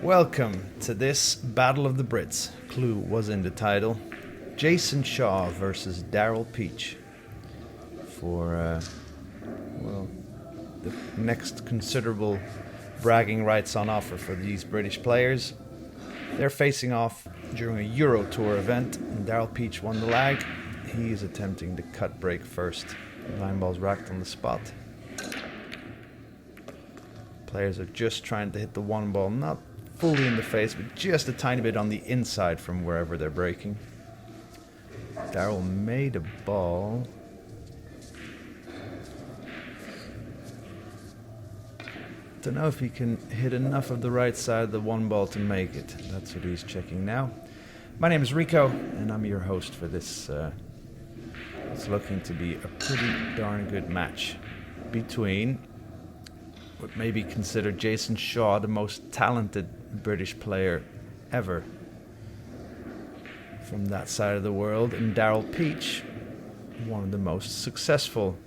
Welcome to this Battle of the Brits. Clue was in the title. Jayson Shaw versus Darryl Peach for, the next considerable bragging rights on offer for these British players. They're facing off during a Eurotour event, and Darryl Peach won the lag. He is attempting the cut break first. 9 balls racked on the spot. Players are just trying to hit the 1 ball, not fully in the face, but just a tiny bit on the inside from wherever they're breaking. Darryl made a ball. Don't know if he can hit enough of the right side of the 1 ball to make it. That's what he's checking now. My name is Rico, and I'm your host for this. It's looking to be a pretty darn good match between what may be considered Jayson Shaw, the most talented British player ever from that side of the world, and Darryl Peach, one of the most successful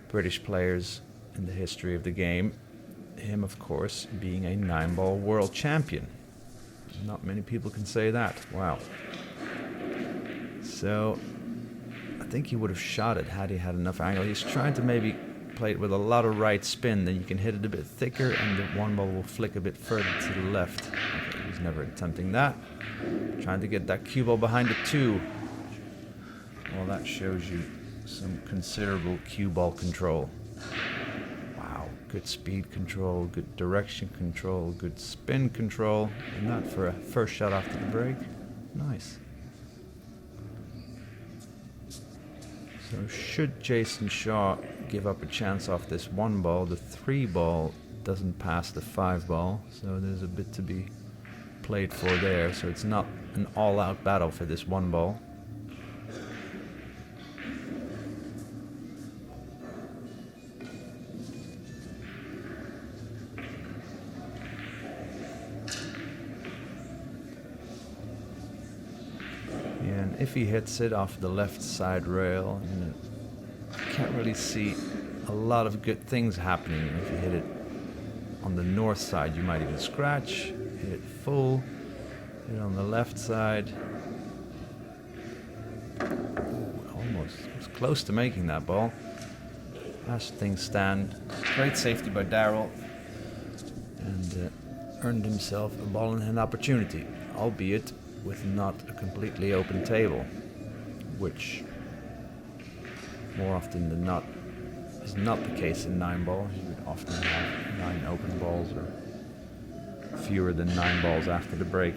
British players in the history of the game. Him, of course, being a 9-ball world champion. Not many people can say that. Wow. So, I think he would have shot it had he had enough angle. He's trying to maybe play it with a lot of right spin, then you can hit it a bit thicker and the 1 ball will flick a bit further to the left. Okay, he's never attempting that. Trying to get that cue ball behind the 2. Well, that shows you some considerable cue ball control. Wow, good speed control, good direction control, good spin control, and that for a first shot after the break. Nice. So should Jayson Shaw give up a chance off this 1 ball, the 3 ball doesn't pass the 5 ball, so there's a bit to be played for there, so it's not an all-out battle for this 1 ball. And if he hits it off the left side rail, you can't really see a lot of good things happening. If you hit it on the north side, you might even scratch. Hit it full. Hit it on the left side. Ooh, almost. It was close to making that ball. As things stand, great safety by Darryl, and earned himself a ball in hand opportunity, albeit with not a completely open table, which more often than not is not the case in 9-ball. You would often have 9 open balls or fewer than 9 balls after the break.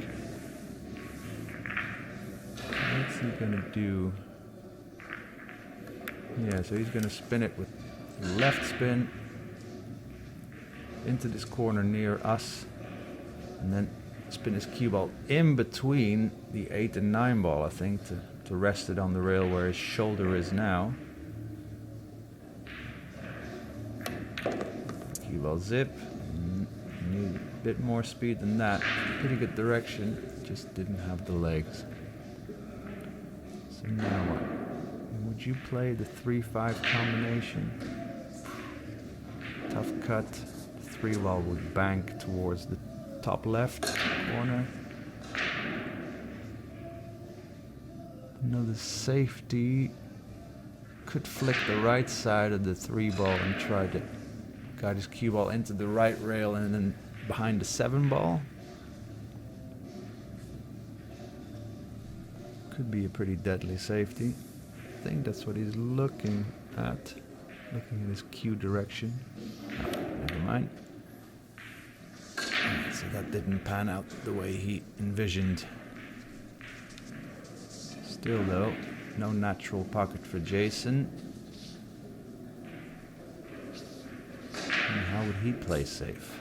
What's he gonna do? Yeah, so he's gonna spin it with left spin into this corner near us, and then spin his cue ball in between the 8 and 9 ball, I think, to rest it on the rail where his shoulder is now. Cue ball zip. Need a bit more speed than that. Pretty good direction, just didn't have the legs. So now what? Would you play the 3-5 combination? Tough cut. 3 ball would bank towards the top left corner. Another safety could flick the right side of the 3 ball and try to guide his cue ball into the right rail and then behind the 7 ball. Could be a pretty deadly safety. I think that's what he's looking at. Looking at his cue direction. Oh, never mind. So that didn't pan out the way he envisioned. Still though, no natural pocket for Jayson. And how would he play safe?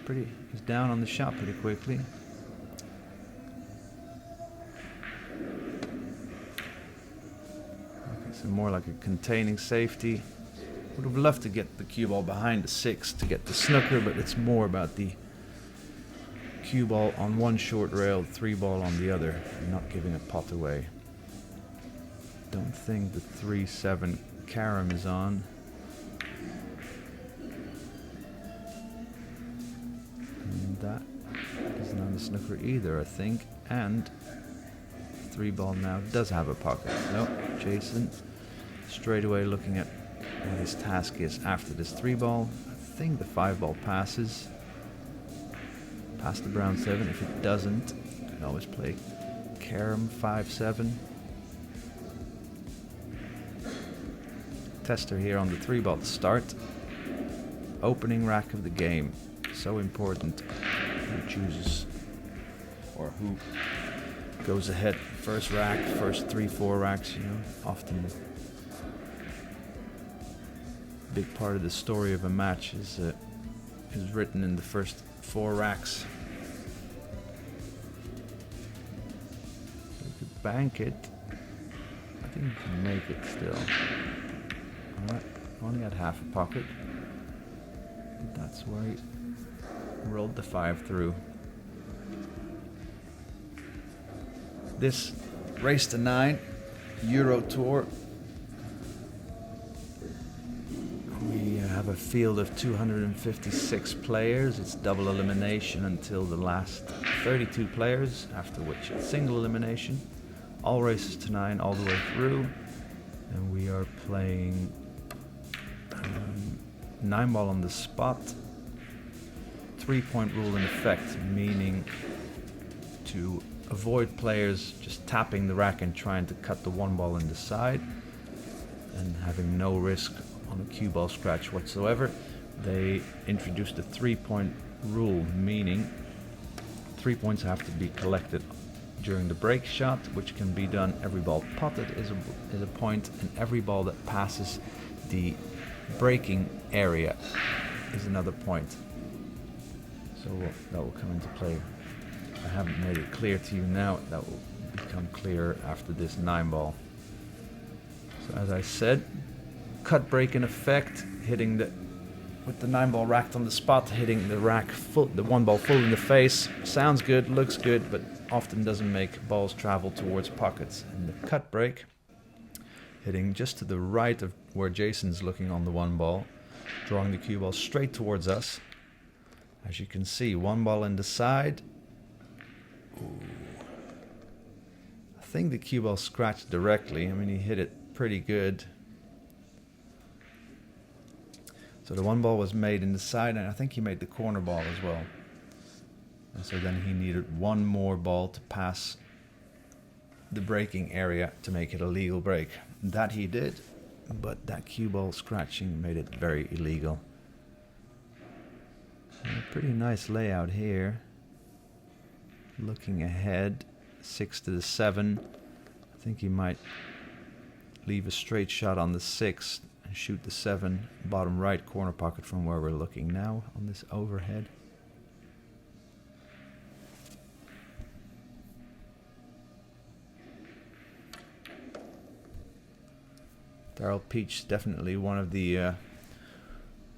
He's down on the shot pretty quickly. Okay, so more like a containing safety. Would have loved to get the cue ball behind the 6 to get the snooker, but it's more about the cue ball on one short rail, 3 ball on the other, and not giving a pot away. Don't think the 3-7 carom is on. And that the snooker either, I think. And 3-ball now does have a pocket. No, Jayson straight away looking at what his task is after this 3-ball. I think the 5-ball passes. Past the brown 7. If it doesn't, you can always play carom 5-7. Tester here on the 3-ball to start. Opening rack of the game. So important who chooses or who goes ahead. First rack, first 3-4 racks, you know, often a big part of the story of a match is written in the first 4 racks. So you could bank it. I think you can make it still. Alright, only had half a pocket. But that's where he rolled the 5 through. This race to 9, Eurotour. We have a field of 256 players. It's double elimination until the last 32 players, after which it's single elimination. All races to 9 all the way through. And we are playing 9-ball on the spot. 3-point rule in effect, meaning to avoid players just tapping the rack and trying to cut the 1-ball in the side and having no risk on a cue ball scratch whatsoever. They introduced a 3-point rule, meaning 3 points have to be collected during the break shot, which can be done. Every ball potted is a point, and every ball that passes the breaking area is another point. So that will come into play. I haven't made it clear to you now. That will become clearer after this 9-ball. So as I said, cut break in effect, hitting with the 9-ball racked on the spot, hitting the rack full, the 1-ball full in the face. Sounds good, looks good, but often doesn't make balls travel towards pockets. And the cut break, hitting just to the right of where Jayson's looking on the 1-ball, drawing the cue ball straight towards us. As you can see, 1-ball in the side. Ooh. I think the cue ball scratched directly. I mean, he hit it pretty good. So the 1-ball was made in the side, and I think he made the corner ball as well. And so then he needed one more ball to pass the breaking area to make it a legal break. That he did, but that cue ball scratching made it very illegal. A pretty nice layout here. Looking ahead, 6 to the 7. I think he might leave a straight shot on the 6 and shoot the 7 bottom right corner pocket from where we're looking now on this overhead. Darryl Peach, definitely one of the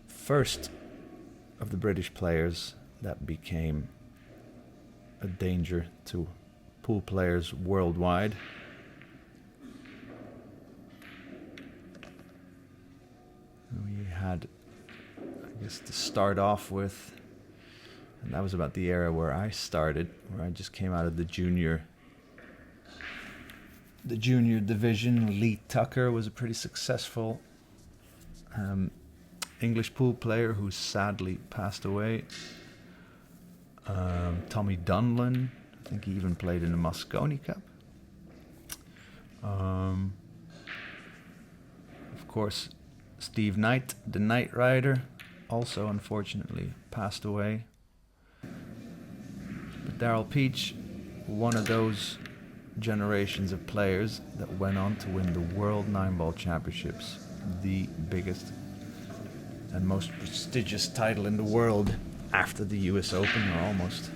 first of the British players that became a danger to pool players worldwide. We had, I guess, to start off with, and that was about the era where I started, where I just came out of the junior division. Lee Tucker was a pretty successful English pool player who sadly passed away. Tommy Dunlan, I think he even played in the Moscone Cup. Of course, Steve Knight, the Knight Rider, also unfortunately passed away. But Darryl Peach, one of those generations of players that went on to win the World 9-Ball Championships, the biggest and most prestigious title in the world after the US Open, or almost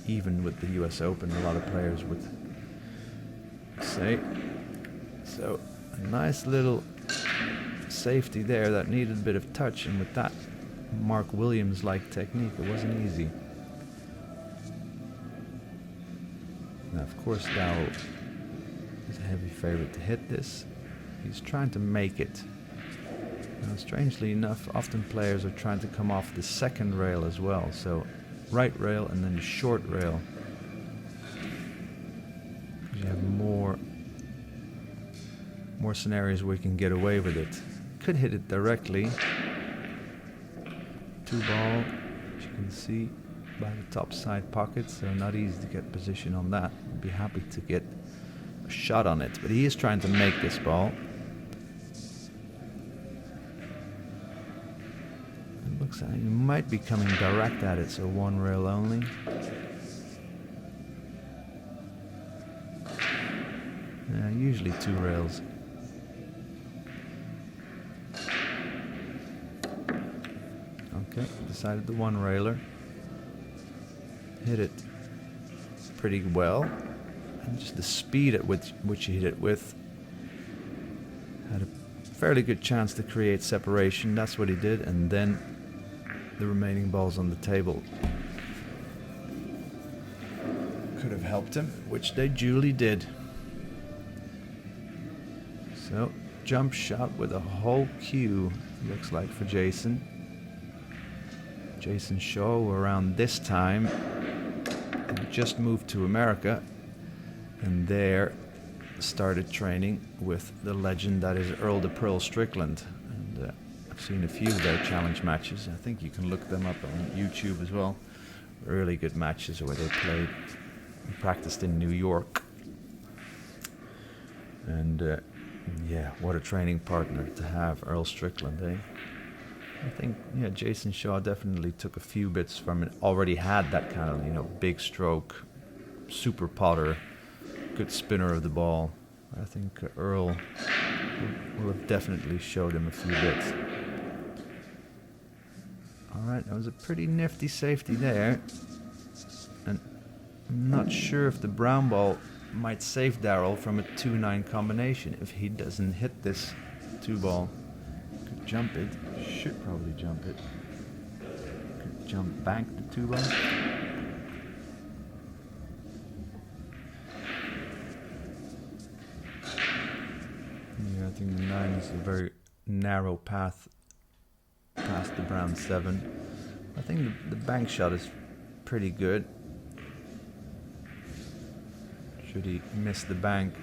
even with the US Open, a lot of players would say. So a nice little safety there that needed a bit of touch, and with that Mark Williams-like technique, it wasn't easy. Now, of course, Darryl is a heavy favorite to hit this. He's trying to make it. Now, strangely enough, often players are trying to come off the second rail as well, so right rail and then the short rail. You have more scenarios where you can get away with it. Could hit it directly. 2 ball, as you can see, by the top side pocket, so not easy to get position on that. I'd be happy to get a shot on it, but he is trying to make this ball. It looks like he might be coming direct at it, so 1 rail only. Yeah, usually 2 rails. Okay, decided the 1 railer. Hit it pretty well. And just the speed at which he hit it with. Had a fairly good chance to create separation. That's what he did. And then the remaining balls on the table could have helped him, which they duly did. So, jump shot with a whole cue, looks like, for Jayson. Jayson Shaw around this time just moved to America and there started training with the legend that is Earl the Pearl Strickland. And I've seen a few of their challenge matches. I think you can look them up on YouTube as well. Really good matches where they played and practiced in New York. And yeah, what a training partner to have, Earl Strickland, eh? I think, yeah, Jayson Shaw definitely took a few bits from it. Already had that kind of, you know, big stroke, super potter, good spinner of the ball. I think Earl will have definitely showed him a few bits. All right, that was a pretty nifty safety there. And I'm not sure if the brown ball might save Darryl from a 2-9 combination if he doesn't hit this 2 ball. Could jump it. Should probably jump it. Could jump bank the 2 ball. Yeah, I think the 9 is a very narrow path past the brown 7. I think the bank shot is pretty good. Should he miss the bank,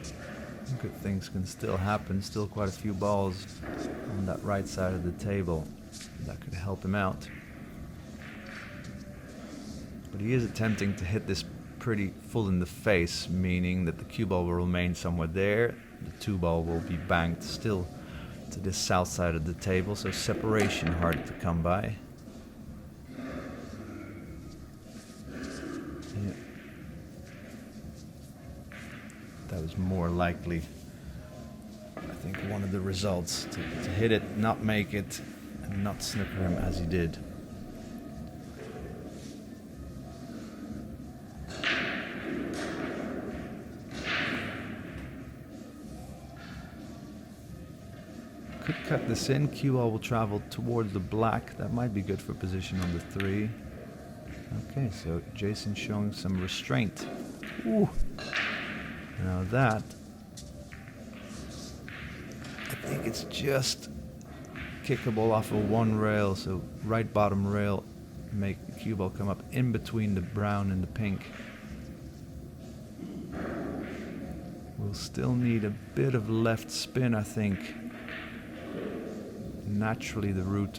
good things can still happen. Still quite a few balls on that right side of the table that could help him out. But he is attempting to hit this pretty full in the face, meaning that the cue ball will remain somewhere there. The 2 ball will be banked still to the south side of the table, so separation hard to come by. Yeah. That was more likely, I think, one of the results, to hit it, not make it, and not snooker him as he did. Could cut this in. Cue ball will travel towards the black. That might be good for position on the 3. Okay, so Jayson showing some restraint. Ooh. Now that, I think it's just kickable off of 1 rail, so right bottom rail, make the cue ball come up in between the brown and the pink. We'll still need a bit of left spin, I think. Naturally the route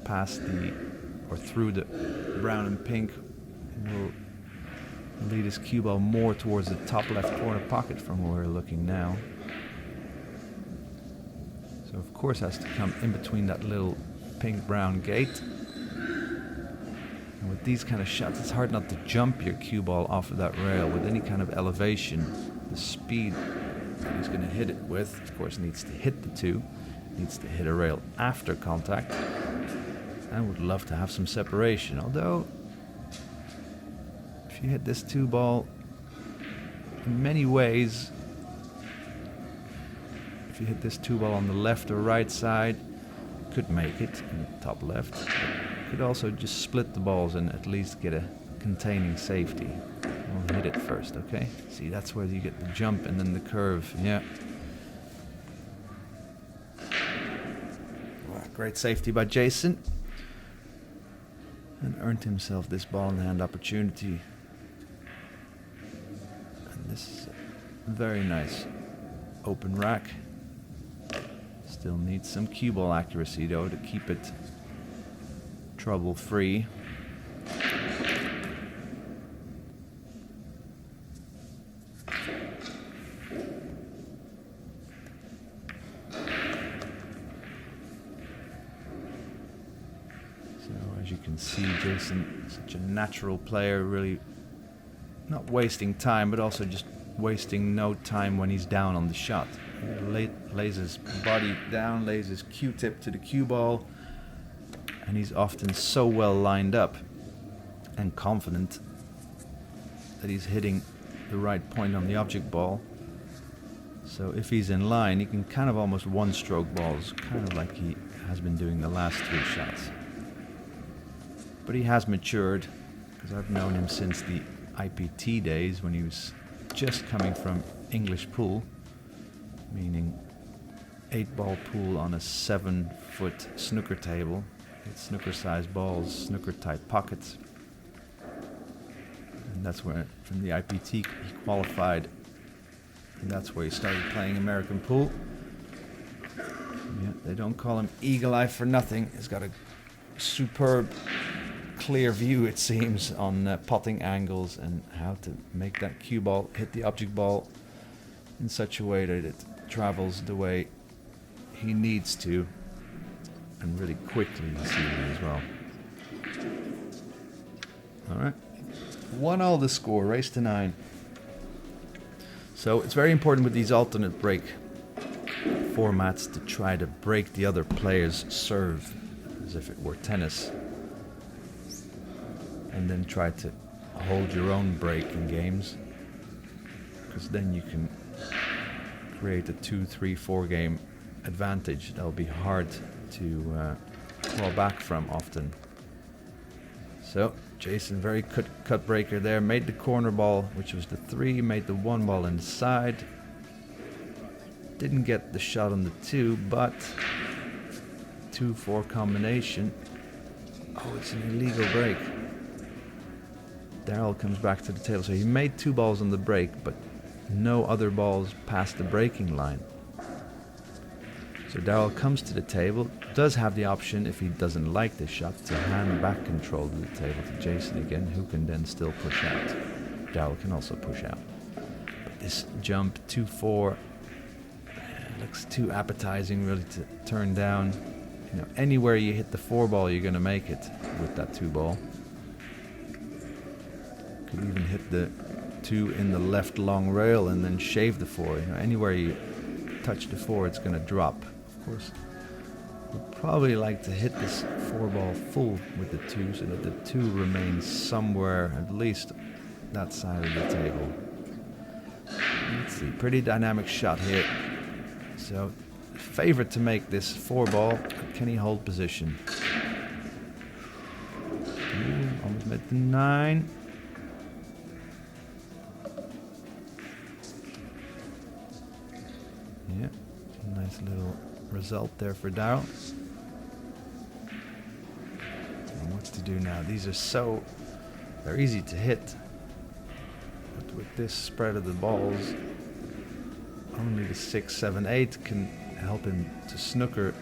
past or through the brown and pink will lead his cue ball more towards the top left corner pocket from where we're looking now. So of course has to come in between that little pink-brown gate. And with these kind of shots, it's hard not to jump your cue ball off of that rail with any kind of elevation. The speed that he's going to hit it with, of course, needs to hit the 2, needs to hit a rail after contact. I would love to have some separation, although if you hit this 2 ball, in many ways, if you hit this 2 ball on the left or right side, could make it in the top left. Could also just split the balls and at least get a containing safety. We'll hit it first, okay? See, that's where you get the jump and then the curve, yeah. Wow, great safety by Jayson. And earned himself this ball in hand opportunity. And this is a very nice open rack. Still needs some cue ball accuracy though to keep it trouble free. You can see Jayson, such a natural player, really not wasting time, but also just wasting no time when he's down on the shot. He lays his body down, lays his Q-tip to the cue ball, and he's often so well lined up and confident that he's hitting the right point on the object ball. So if he's in line, he can kind of almost one-stroke balls, kind of like he has been doing the last 3 shots. But he has matured, because I've known him since the IPT days when he was just coming from English pool, meaning 8-ball pool on a 7-foot snooker table with snooker-sized balls, snooker-type pockets. And that's where, from the IPT, he qualified, and that's where he started playing American pool. Yeah, they don't call him Eagle Eye for nothing. He's got a superb clear view, it seems, on potting angles and how to make that cue ball hit the object ball in such a way that it travels the way he needs to, and really quickly this evening as well. Alright, 1-all the score, race to 9. So it's very important with these alternate break formats to try to break the other player's serve as if it were tennis, and then try to hold your own break in games, because then you can create a 2, 3, 4 game advantage that'll be hard to claw back from often. So Jayson, very cut breaker there, made the corner ball, which was the 3, made the 1 ball inside, didn't get the shot on the 2, but 2-4 combination. Oh, it's an illegal break. Darryl comes back to the table. So he made 2 balls on the break, but no other balls past the breaking line. So Darryl comes to the table, does have the option, if he doesn't like this shot, to hand back control to the table to Jayson again, who can then still push out. Darryl can also push out. But this jump 2-4 looks too appetizing really to turn down. You know, anywhere you hit the 4 ball, you're going to make it with that 2 ball. Could even hit the 2 in the left long rail and then shave the 4. You know, anywhere you touch the 4, it's going to drop. Of course, we'd probably like to hit this 4 ball full with the 2 so that the 2 remains somewhere, at least that side of the table. Let's see, pretty dynamic shot here. So, favorite to make this 4 ball. Can he hold position? Almost made the 9. Yeah, nice little result there for Darryl. And what to do now? These are they're easy to hit. But with this spread of the balls, only the 6, 7, 8 can help him to snooker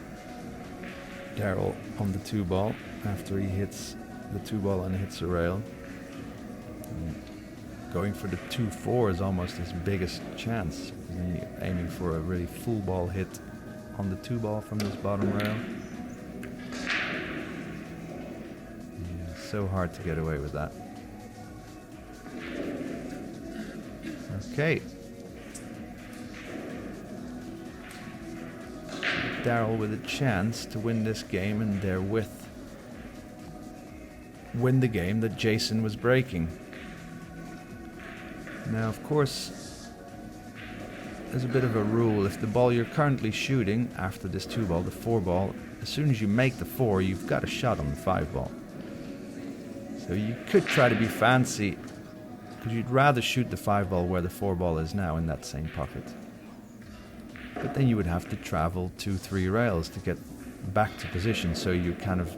Darryl on the 2 ball after he hits the 2 ball and hits the rail. And going for the 2-4 is almost his biggest chance. And you're aiming for a really full ball hit on the 2 ball from this bottom rail. Yeah, so hard to get away with that. Okay. Darryl with a chance to win this game and therewith win the game that Jayson was breaking. Now, of course, there's a bit of a rule. If the ball you're currently shooting after this 2 ball, the 4 ball, as soon as you make the 4, you've got a shot on the 5 ball. So you could try to be fancy, because you'd rather shoot the 5 ball where the 4 ball is now in that same pocket. But then you would have to travel 2, 3 rails to get back to position, so you're kind of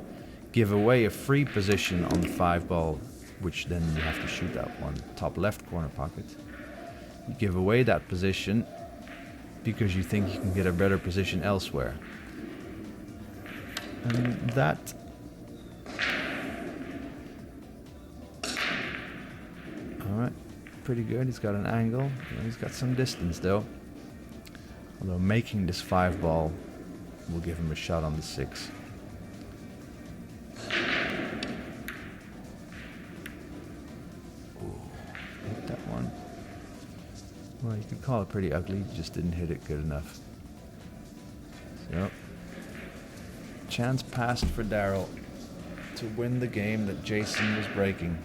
give away a free position on the 5 ball, which then you have to shoot that one top left corner pocket. You give away that position because you think you can get a better position elsewhere. And that... Alright, pretty good. He's got an angle. He's got some distance though. Although making this 5 ball will give him a shot on the 6. Ooh, hit that one. Well, you could call it pretty ugly. You just didn't hit it good enough. So, chance passed for Darryl to win the game that Jayson was breaking.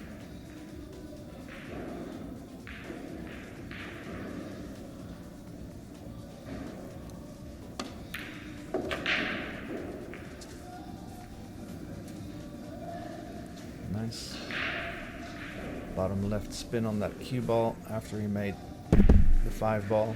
Nice. Bottom left spin on that cue ball after he made the 5 ball.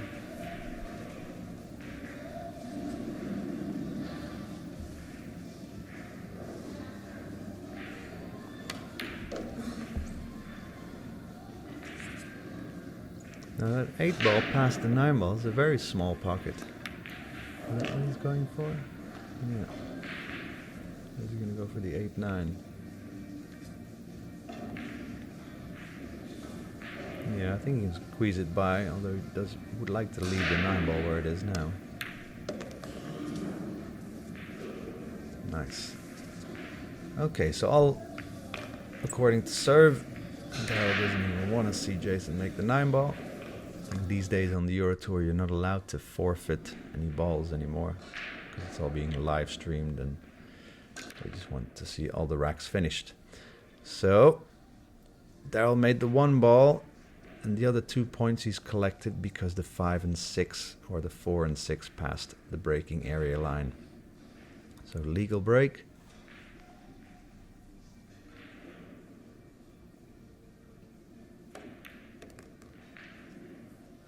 Now that 8 ball past the 9 ball is a very small pocket. Is that what he's going for? Yeah. Is he going to go for the 8-9? Yeah, I think he can squeeze it by, although he would like to leave the 9 ball where it is now. Nice. Okay, so all according to serve, Darryl doesn't even want to see Jayson make the 9 ball. And these days on the Eurotour, you're not allowed to forfeit any balls anymore because it's all being live streamed, and they just want to see all the racks finished. So Darryl made the 1 ball, and the other 2 points he's collected because the 5 and 6 or the 4 and 6 passed the breaking area line. So legal break.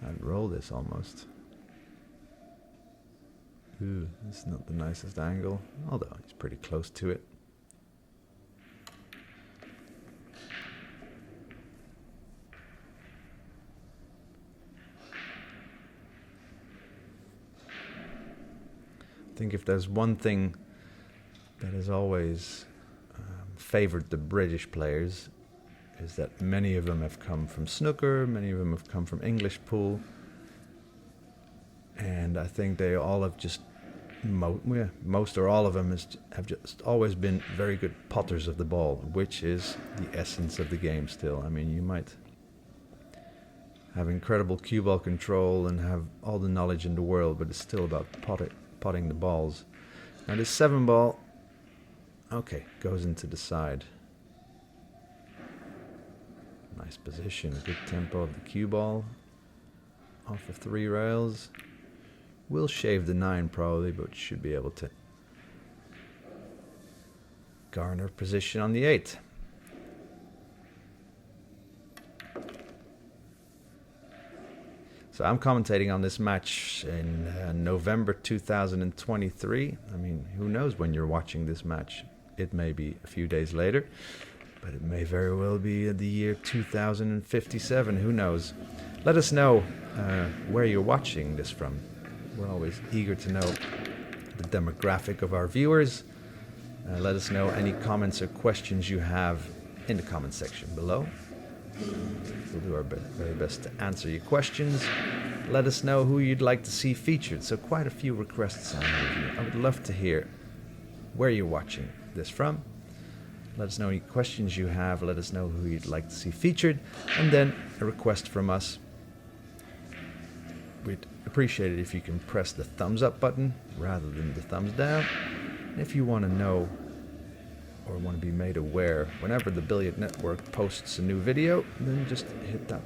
I'd roll this almost. Ooh, this is not the nicest angle, although he's pretty close to it. I think if there's one thing that has always favored the British players, is that many of them have come from snooker, many of them have come from English pool, and I think they all have just, most or all of them have just always been very good potters of the ball, which is the essence of the game still. I mean, you might have incredible cue ball control and have all the knowledge in the world, but it's still about potting the balls. Now this 7 ball, okay, goes into the side. Nice position, good tempo of the cue ball. Off of 3 rails. Will shave the 9 probably, but should be able to garner position on the 8. So I'm commentating on this match in November 2023. I mean, who knows when you're watching this match? It may be a few days later, but it may very well be the year 2057. Who knows? Let us know where you're watching this from. We're always eager to know the demographic of our viewers. Let us know any comments or questions you have in the comment section below. We'll do our very best to answer your questions. Let us know who you'd like to see featured. So quite a few requests on here. I would love to hear where you're watching this from. Let us know any questions you have. Let us know who you'd like to see featured. And then a request from us. We'd appreciate it if you can press the thumbs up button rather than the thumbs down. And if you want to know or want to be made aware whenever the Billiard Network posts a new video, then just hit that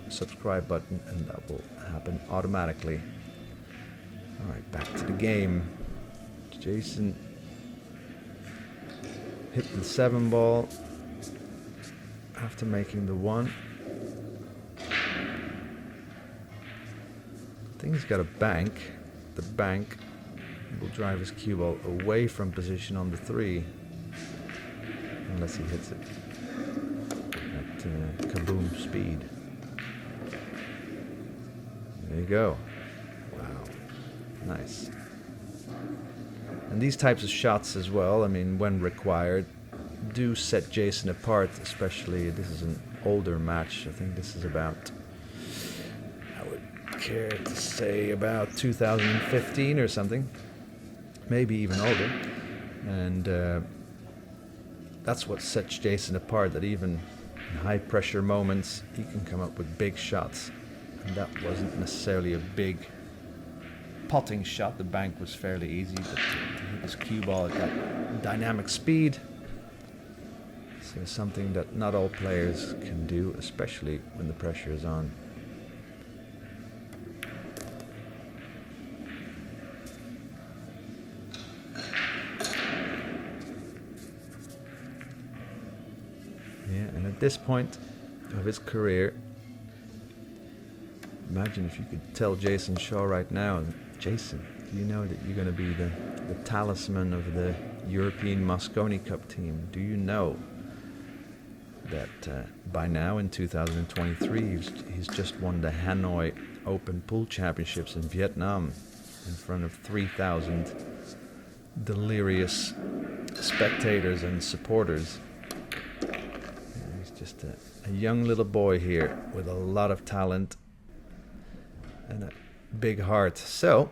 subscribe button and that will happen automatically. Alright, back to the game. Jayson hit the 7 ball after making the 1. I think he's got a bank. The bank will drive his cue ball away from position on the 3. unless he hits it at kaboom speed. There you go. Wow. Nice. And these types of shots as well, I mean, when required, do set Jayson apart, especially this is an older match. I think this is about, I would care to say about 2015 or something, maybe even older. And that's what sets Jayson apart, that even in high pressure moments he can come up with big shots. And that wasn't necessarily a big potting shot. The bank was fairly easy, but to hit his cue ball at that dynamic speed, so something that not all players can do, especially when the pressure is on. Yeah, and at this point of his career, imagine if you could tell Jayson Shaw right now, Jayson, do you know that you're going to be the talisman of the European Mosconi Cup team? Do you know that by now in 2023 he's just won the Hanoi Open Pool Championships in Vietnam in front of 3,000 delirious spectators and supporters. He's just a young little boy here with a lot of talent and a big heart. So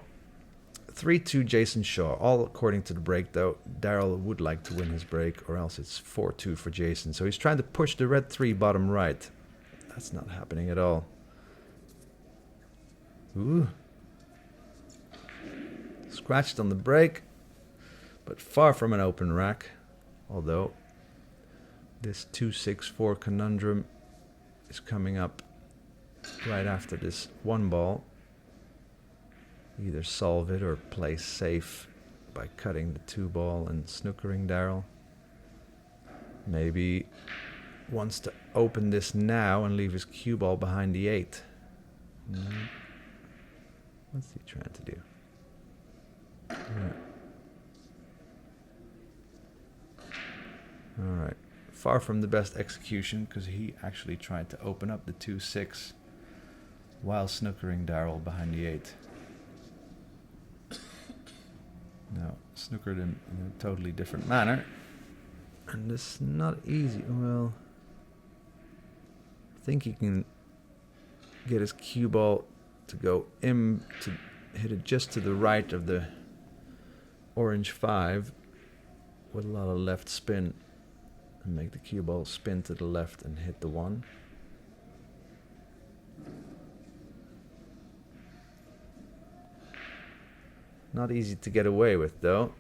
3-2 Jayson Shaw, all according to the break though. Darryl would like to win his break, or else it's 4-2 for Jayson. So he's trying to push the red 3 bottom right. That's not happening at all. Ooh. Scratched on the break, but far from an open rack. Although this 2-6-4 conundrum is coming up right after this 1 ball. Either solve it or play safe by cutting the 2 ball and snookering Darryl. Maybe wants to open this now and leave his cue ball behind the 8. What's he trying to do? Alright. Far from the best execution, because he actually tried to open up the 2-6 while snookering Darryl behind the 8. Now, snookered in a totally different manner. And this is not easy. Well, I think he can get his cue ball to go in, to hit it just to the right of the orange 5 with a lot of left spin, and make the cue ball spin to the left and hit the 1. Not easy to get away with, though.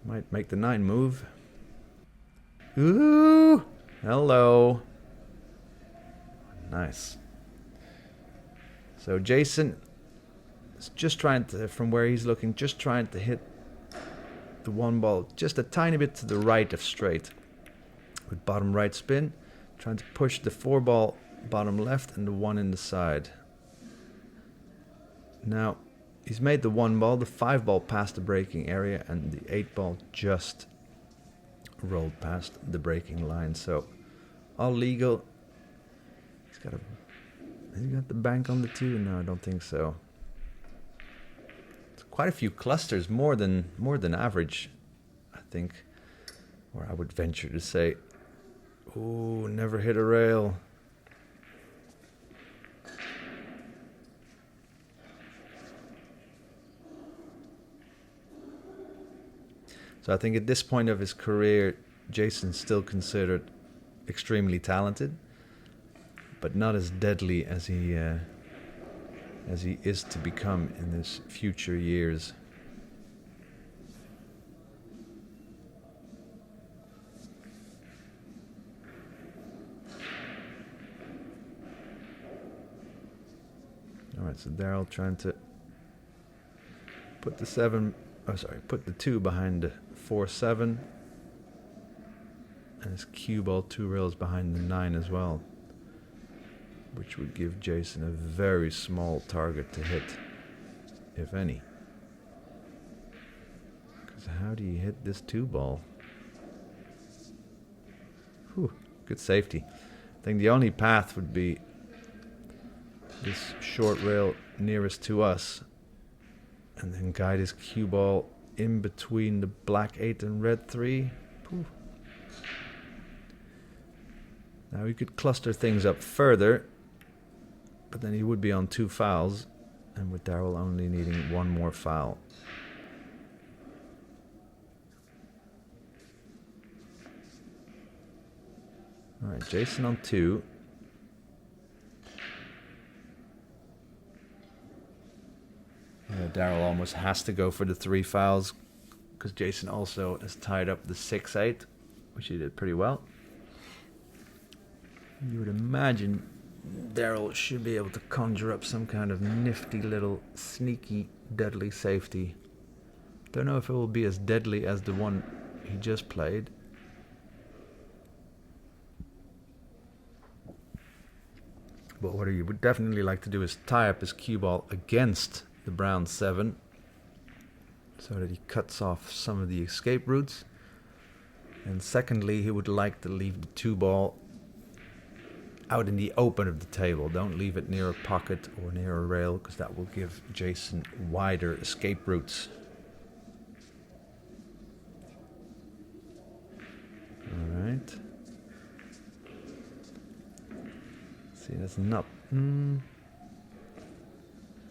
Might make the 9 move. Ooh! Hello. Nice. So Jayson is just trying to, from where he's looking, just trying to hit the 1 ball just a tiny bit to the right of straight. With bottom right spin. Trying to push the 4 ball bottom left and the 1 in the side. Now, he's made the 1 ball, the 5 ball past the breaking area, and the 8 ball just rolled past the breaking line. So, all legal. Has he got the bank on the 2? No, I don't think so. It's quite a few clusters, more than average, I think. Or I would venture to say, ooh, never hit a rail. So I think at this point of his career, Jayson's still considered extremely talented, but not as deadly as he is to become in his future years. All right, so Darryl trying to put the 2 behind the 4-7, and his cue ball 2 rails behind the 9 as well, which would give Jayson a very small target to hit, if any. So how do you hit this 2-ball? Whew, good safety. I think the only path would be this short rail nearest to us, and then guide his cue ball in between the black 8 and red 3. Whew. Now we could cluster things up further, but then he would be on 2 fouls, and with Darryl only needing 1 more foul. Alright, Jayson on 2. Yeah, Darryl almost has to go for the 3 fouls because Jayson also has tied up the 6-8, which he did pretty well. You would imagine Darryl should be able to conjure up some kind of nifty little sneaky deadly safety. Don't know if it will be as deadly as the one he just played. But what he would definitely like to do is tie up his cue ball against the brown 7 so that he cuts off some of the escape routes. And secondly, he would like to leave the 2-ball out in the open of the table. Don't leave it near a pocket or near a rail, because that will give Jayson wider escape routes. Alright. See, that's not...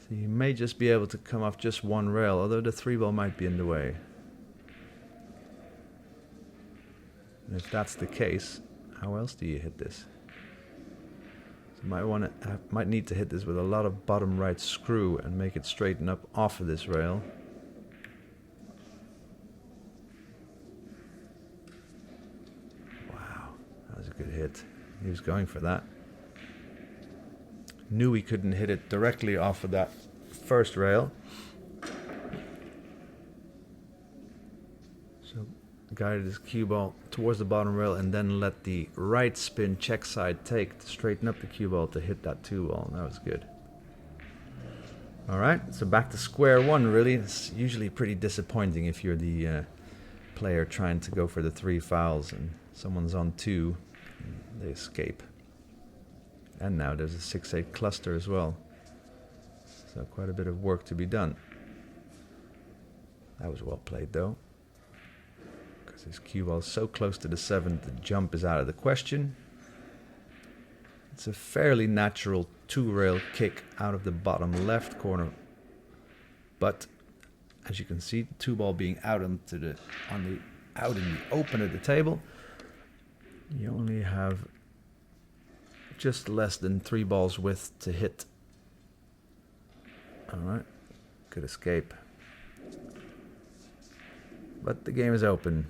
See, he may just be able to come off just 1 rail, although the 3-ball might be in the way. And if that's the case, how else do you hit this? So might need to hit this with a lot of bottom right screw and make it straighten up off of this rail. Wow, that was a good hit. He was going for that. Knew he couldn't hit it directly off of that first rail. So guided his cue ball towards the bottom rail and then let the right spin check side take to straighten up the cue ball to hit that 2-ball. That was good. Alright, so back to square one really. It's usually pretty disappointing if you're the player trying to go for the 3 fouls and someone's on 2 and they escape. And now there's a 6-8 cluster as well. So quite a bit of work to be done. That was well played though. Because his cue ball is so close to the 7, the jump is out of the question. It's a fairly natural 2-rail kick out of the bottom left corner. But as you can see, the 2-ball being out out in the open of the table, you only have just less than 3 balls width to hit. Alright, good escape. But the game is open.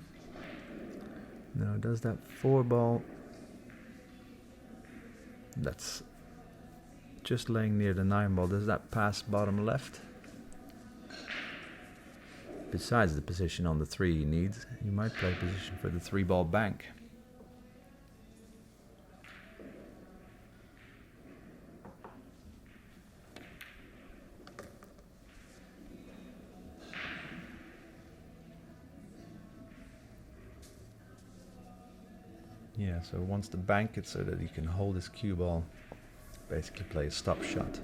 Now does that 4-ball, that's just laying near the 9-ball, does that pass bottom left? Besides the position on the 3 he needs, you might play position for the 3-ball bank. Yeah, so wants to bank it so that he can hold his cue ball, basically play a stop shot.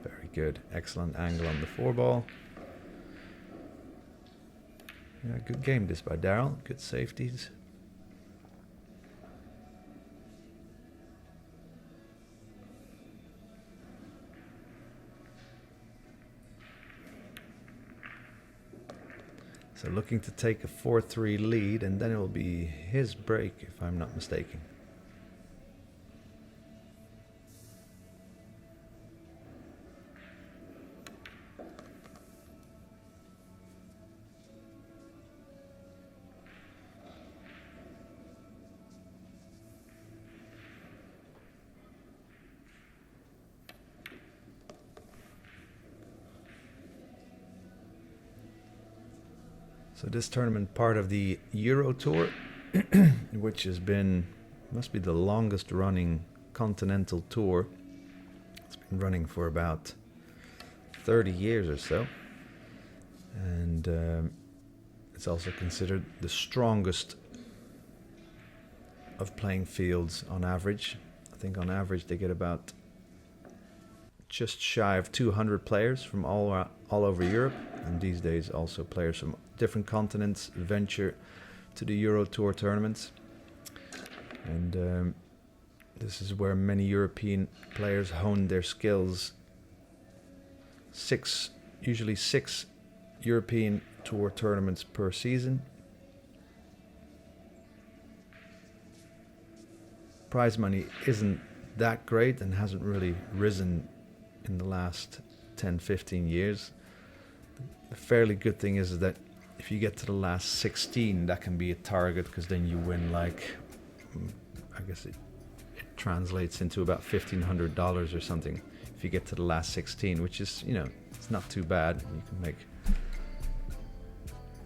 Very good, excellent angle on the 4-ball. Yeah, good game this by Darryl, good safeties. So looking to take a 4-3 lead, and then it will be his break, if I'm not mistaken. So this tournament, part of the Eurotour, which has been Must be the longest running continental tour. It's been running for about 30 years or so. And it's also considered the strongest of playing fields on average. I think on average they get about just shy of 200 players from all over Europe. And these days also players from different continents venture to the Eurotour tournaments. And this is where many European players hone their skills. Usually six European Tour tournaments per season. Prize money isn't that great and hasn't really risen in the last 10-15 years. The fairly good thing is that if you get to the last 16, that can be a target, because then you win, like, I guess it translates into about $1,500 or something if you get to the last 16, which is, it's not too bad. You can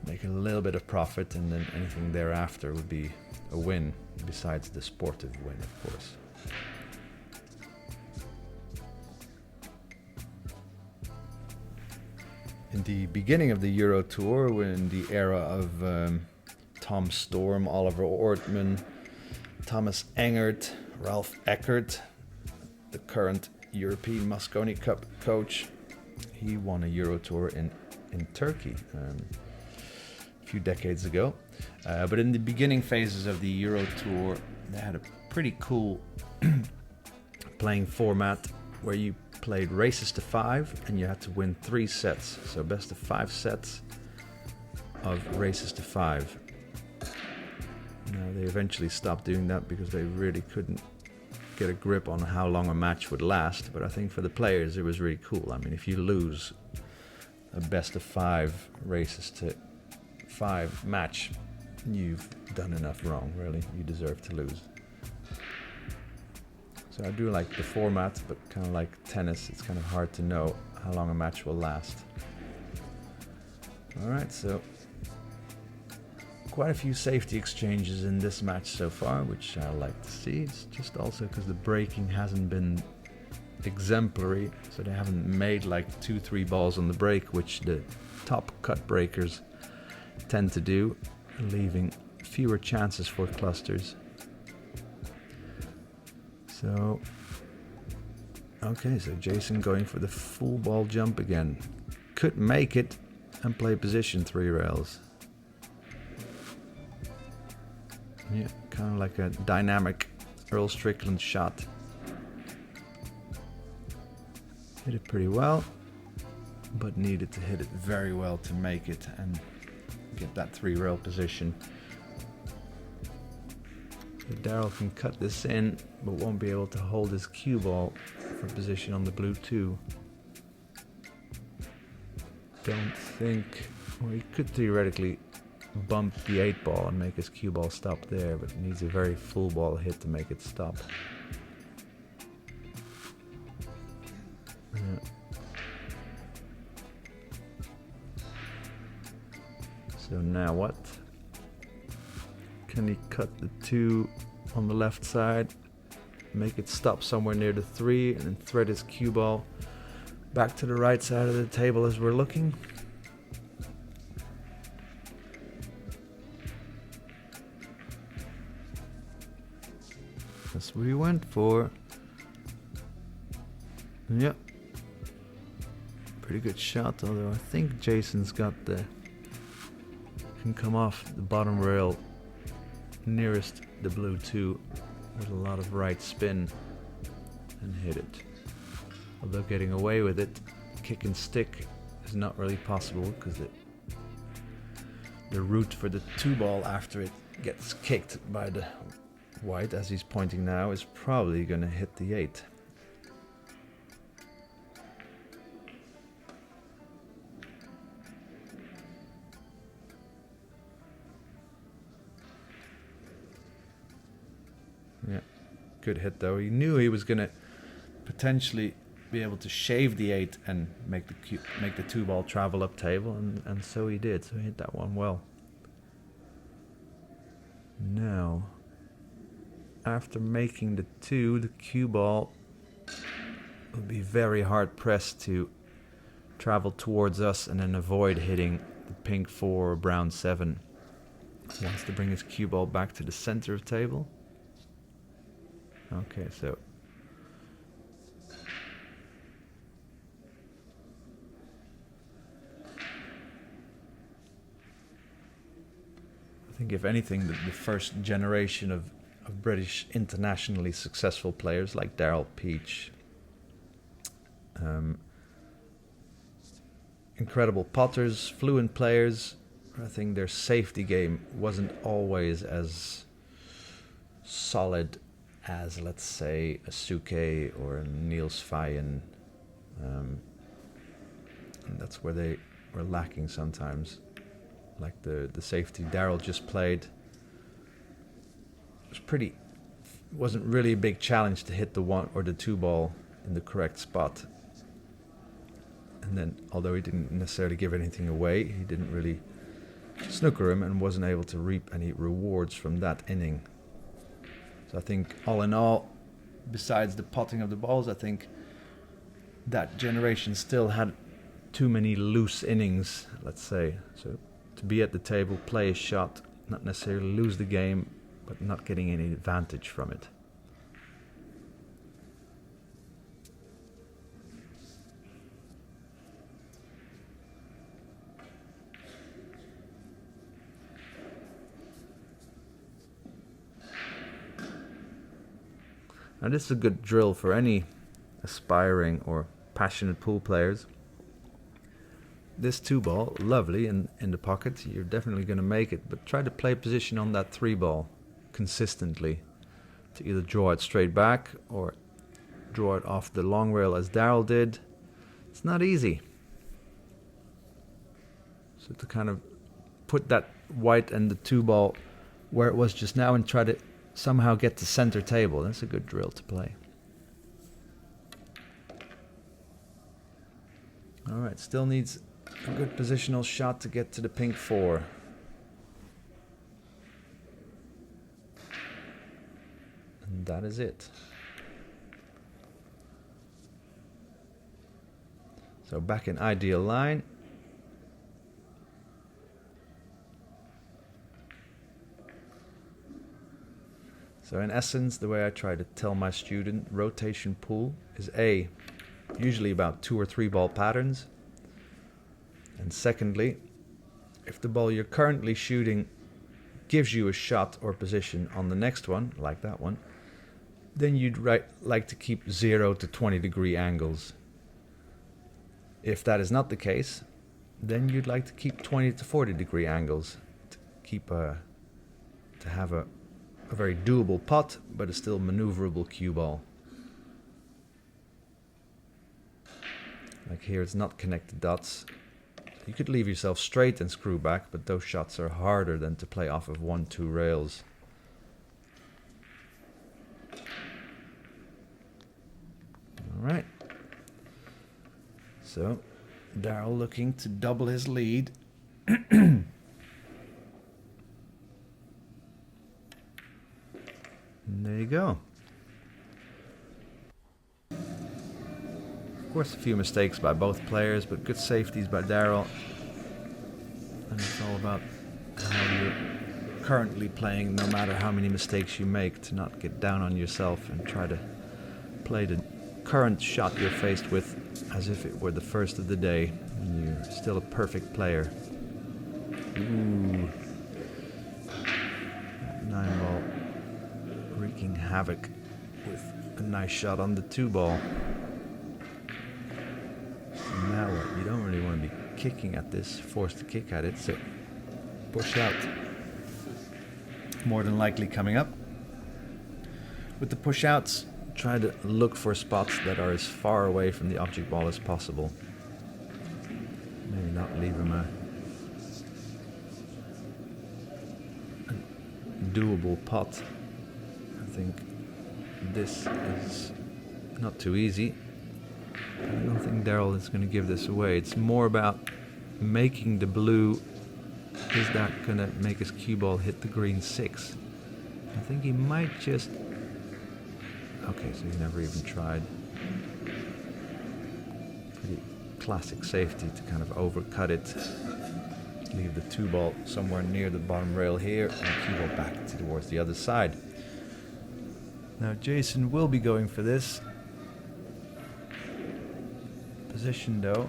make a little bit of profit, and then anything thereafter would be a win, besides the sportive win, of course. In the beginning of the Eurotour, when the era of Tom Storm, Oliver Ortmann, Thomas Engert, Ralph Eckert, the current European Mosconi Cup coach, he won a Eurotour in Turkey a few decades ago. But in the beginning phases of the Eurotour, they had a pretty cool playing format where you played races to 5 and you had to win 3 sets. So best of 5 sets of races to 5. Now, they eventually stopped doing that because they really couldn't get a grip on how long a match would last. But I think for the players it was really cool. I mean, if you lose a best of 5 races to 5 match, you've done enough wrong, really. You deserve to lose. So I do like the format, but kind of like tennis, it's kind of hard to know how long a match will last. Alright, so quite a few safety exchanges in this match so far, which I like to see. It's just also because the breaking hasn't been exemplary, so they haven't made like 2-3 balls on the break, which the top cut breakers tend to do, leaving fewer chances for clusters. So, okay, so Jayson going for the full ball jump again. Could make it and play position 3 rails. Yeah, kind of like a dynamic Earl Strickland shot. Hit it pretty well, but needed to hit it very well to make it and get that 3 rail position. Darryl can cut this in, but won't be able to hold his cue ball for position on the blue 2. Don't think... Well, he could theoretically bump the 8 ball and make his cue ball stop there, but needs a very full ball hit to make it stop. Yeah. So now what? Can he cut the 2 on the left side, make it stop somewhere near the 3, and then thread his cue ball back to the right side of the table as we're looking? That's what he went for. Yep. Pretty good shot, although I think Jayson's got the... can come off the bottom rail nearest the blue 2 with a lot of right spin and hit it. Although getting away with it, kick and stick is not really possible, because the route for the 2 ball after it gets kicked by the white, as he's pointing now, is probably going to hit the 8. Yeah, good hit though. He knew he was going to potentially be able to shave the 8 and make the 2 ball travel up table, and so he did. So he hit that one well. Now, after making the 2, the cue ball will be very hard pressed to travel towards us and then avoid hitting the pink 4 or brown 7. He wants to bring his cue ball back to the center of table. Okay, so I think if anything, the first generation of British internationally successful players like Darryl, Peach, incredible potters, fluent players, I think their safety game wasn't always as solid as, let's say, a Suke or a Niels Fayen. And that's where they were lacking sometimes. Like the safety Darryl just played wasn't really a big challenge to hit the 1 or the 2 ball in the correct spot. And then, although he didn't necessarily give anything away, he didn't really snooker him and wasn't able to reap any rewards from that inning. So I think all in all, besides the potting of the balls, I think that generation still had too many loose innings, let's say. So to be at the table, play a shot, not necessarily lose the game, but not getting any advantage from it. Now this is a good drill for any aspiring or passionate pool players. This 2 ball, lovely in the pocket, you're definitely going to make it, but try to play position on that 3 ball consistently to either draw it straight back or draw it off the long rail as Darryl did. It's not easy. So to kind of put that white and the 2 ball where it was just now and try to somehow get to center table, that's a good drill to play. Alright, still needs a good positional shot to get to the pink 4. And that is it. So back in ideal line. So in essence, the way I try to tell my student, rotation pool is usually about 2 or 3 ball patterns. And secondly, if the ball you're currently shooting gives you a shot or position on the next one, like that one, then you'd like to keep 0 to 20 degree angles. If that is not the case, then you'd like to keep 20 to 40 degree angles to have a very doable pot, but a still maneuverable cue ball. Like here, it's not connected dots. You could leave yourself straight and screw back, but those shots are harder than to play off of 1-2 rails. Alright. So, Darryl looking to double his lead. And there you go. Of course, a few mistakes by both players, but good safeties by Darryl. And it's all about how you're currently playing, no matter how many mistakes you make, to not get down on yourself and try to play the current shot you're faced with as if it were the first of the day and you're still a perfect player. Ooh. That 9 ball wreaking havoc with a nice shot on the 2 ball. Now what? You don't really want to be kicking at this, forced to kick at it, so push out. More than likely coming up. With the push outs, try to look for spots that are as far away from the object ball as possible. Maybe not leave him a doable pot. I think this is not too easy. I don't think Darryl is going to give this away. It's more about making the blue. Is that going to make his cue ball hit the green 6? I think he might just Okay, so he never even tried. Pretty classic safety to kind of overcut it. Leave the 2-ball somewhere near the bottom rail here and cue ball back towards the other side. Now Jayson will be going for this. Position though,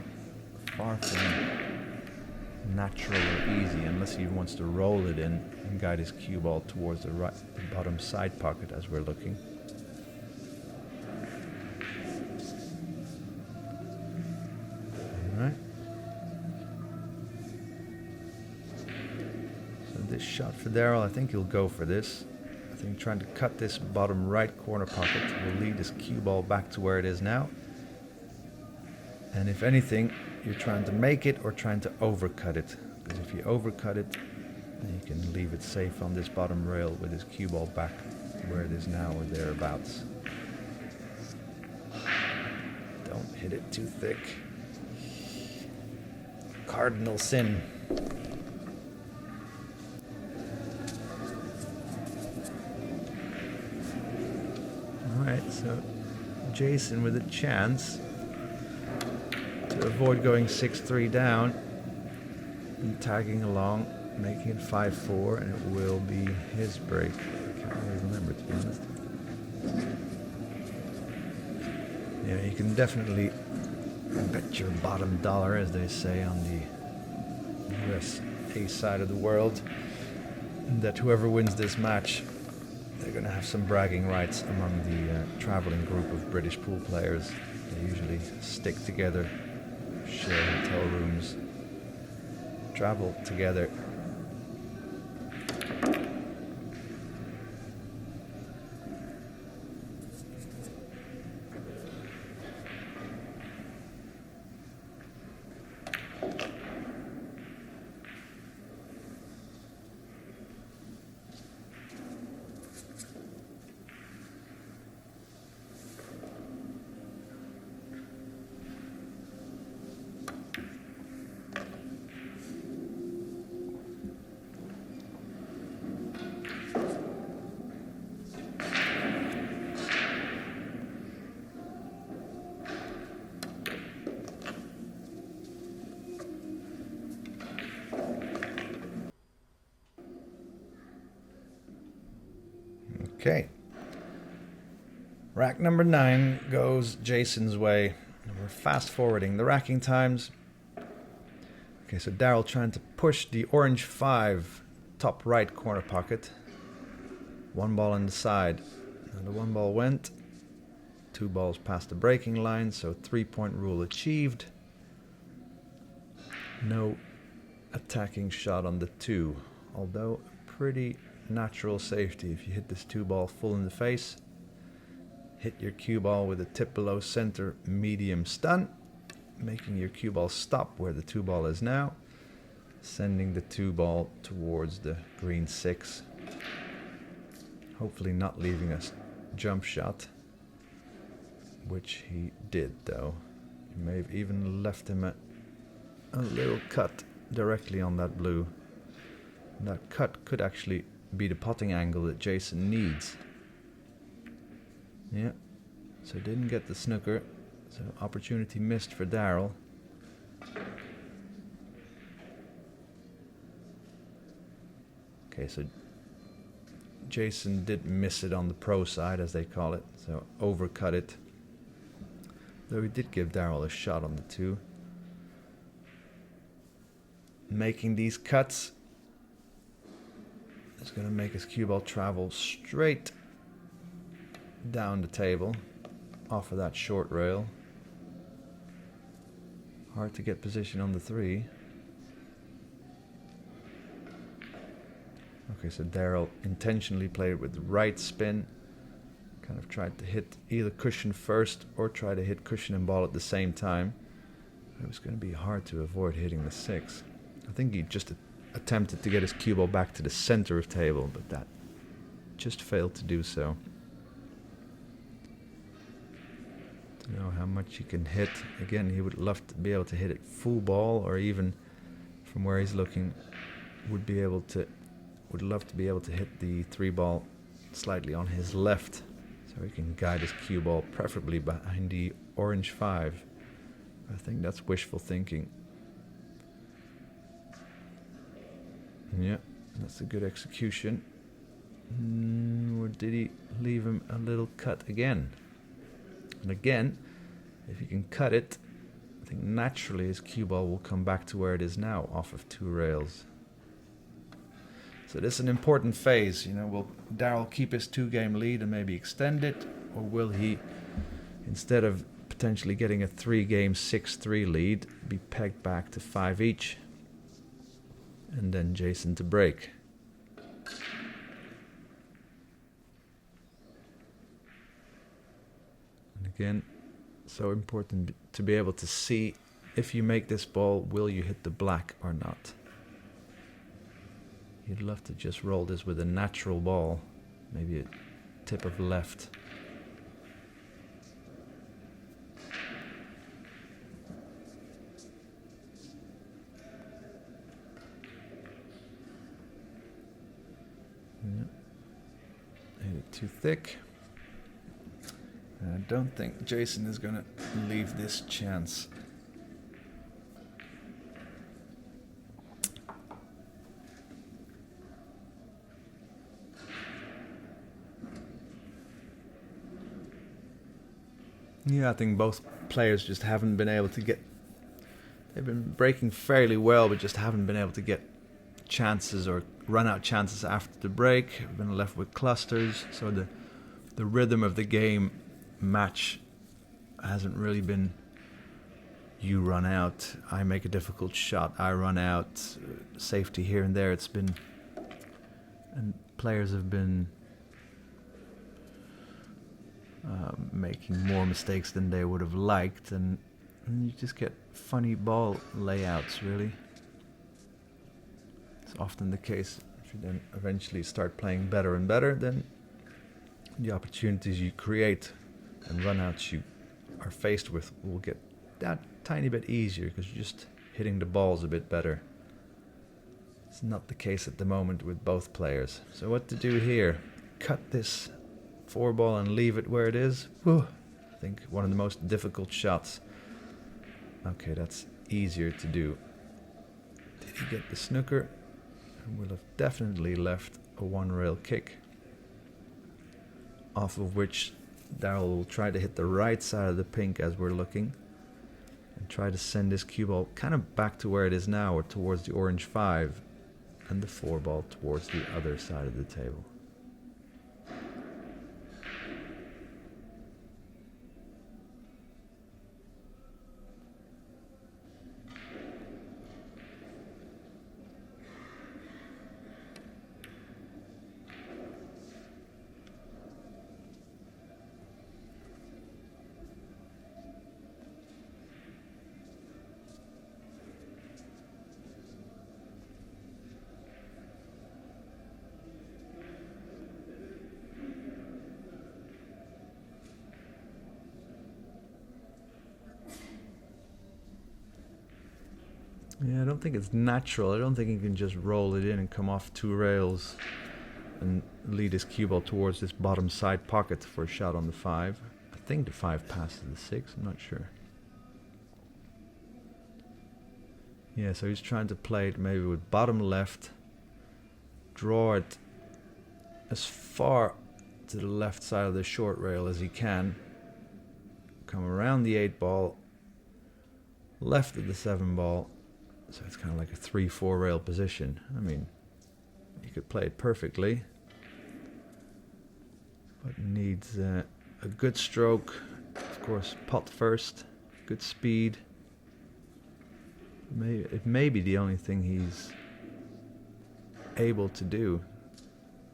far from natural or easy unless he wants to roll it in and guide his cue ball towards the bottom side pocket as we're looking. Alright. So this shot for Darryl, I think he'll go for this. I think trying to cut this bottom right corner pocket will lead his cue ball back to where it is now. And if anything, you're trying to make it or trying to overcut it. Because if you overcut it, then you can leave it safe on this bottom rail with his cue ball back where it is now or thereabouts. Don't hit it too thick. Cardinal sin. Alright, so Jayson with a chance to avoid going 6-3 down and tagging along, making it 5-4, and it will be his break. I can't really remember, to be honest. Yeah, you can definitely bet your bottom dollar, as they say on the USA side of the world, that whoever wins this match, they're going to have some bragging rights among the traveling group of British pool players. They usually stick together, share hotel rooms, travel together. Okay. Rack number 9 goes Jayson's way. And we're fast forwarding the racking times. Okay, so Darryl trying to push the orange 5 top right corner pocket. 1 ball on the side. And the 1 ball went. 2 balls past the breaking line, so 3-point rule achieved. No attacking shot on the 2, although pretty natural safety if you hit this 2 ball full in the face. Hit your cue ball with a tip below center medium stun, making your cue ball stop where the 2 ball is now, sending the 2 ball towards the green 6. Hopefully not leaving a jump shot, which he did though. You may have even left him a little cut directly on that blue. And that cut could actually be the potting angle that Jayson needs. Yeah, so didn't get the snooker, so opportunity missed for Darryl. Okay, so Jayson did miss it on the pro side, as they call it, so overcut it. Though he did give Darryl a shot on the 2. Making these cuts is going to make his cue ball travel straight down the table off of that short rail. Hard to get position on the 3. Okay, so Darryl intentionally played with the right spin. Kind of tried to hit either cushion first or try to hit cushion and ball at the same time. It was going to be hard to avoid hitting the 6. I think he just attempted to get his cue ball back to the center of table, but that just failed to do so. Don't know how much he can hit. Again, he would love to be able to hit it full ball, or even from where he's looking, would love to be able to hit the 3 ball slightly on his left, So he can guide his cue ball preferably behind the orange 5. I think that's wishful thinking. Yeah, that's a good execution. Or did he leave him a little cut again? And again, if he can cut it, I think naturally his cue ball will come back to where it is now, off of 2 rails. So this is an important phase. You know, will Darryl keep his 2-game lead and maybe extend it, or will he, instead of potentially getting a 3-game 6-3 lead, be pegged back to 5 each, and then Jayson to break? And again, so important to be able to see, if you make this ball, will you hit the black or not? You'd love to just roll this with a natural ball, maybe a tip of left. Yeah. Hit it too thick. And I don't think Jayson is going to leave this chance. Yeah, I think both players just haven't been able to get... They've been breaking fairly well, but just haven't been able to get chances or run out chances after the break. We've been left with clusters, so the rhythm of the game match hasn't really been you run out, I make a difficult shot, I run out, safety here and there. It's been... And players have been... making more mistakes than they would have liked, and you just get funny ball layouts, really. It's often the case. If you then eventually start playing better and better, then the opportunities you create and runouts you are faced with will get that tiny bit easier, because you're just hitting the balls a bit better. It's not the case at the moment with both players. So what to do here? Cut this 4-ball and leave it where it is. Whew. I think one of the most difficult shots. Okay, that's easier to do. Did he get the snooker? And will have definitely left a 1-rail kick, off of which Darryl will try to hit the right side of the pink as we're looking, and try to send this cue ball kind of back to where it is now, or towards the orange 5, and the 4-ball towards the other side of the table. Yeah, I don't think it's natural. I don't think he can just roll it in and come off 2 rails and lead his cue ball towards this bottom side pocket for a shot on the 5. I think the 5 passes the 6, I'm not sure. Yeah, so he's trying to play it maybe with bottom left, draw it as far to the left side of the short rail as he can, come around the 8-ball, left of the 7-ball, so it's kind of like a 3-4 rail position. I mean, you could play it perfectly, but needs a good stroke, of course, pot first, good speed. It may be the only thing he's able to do.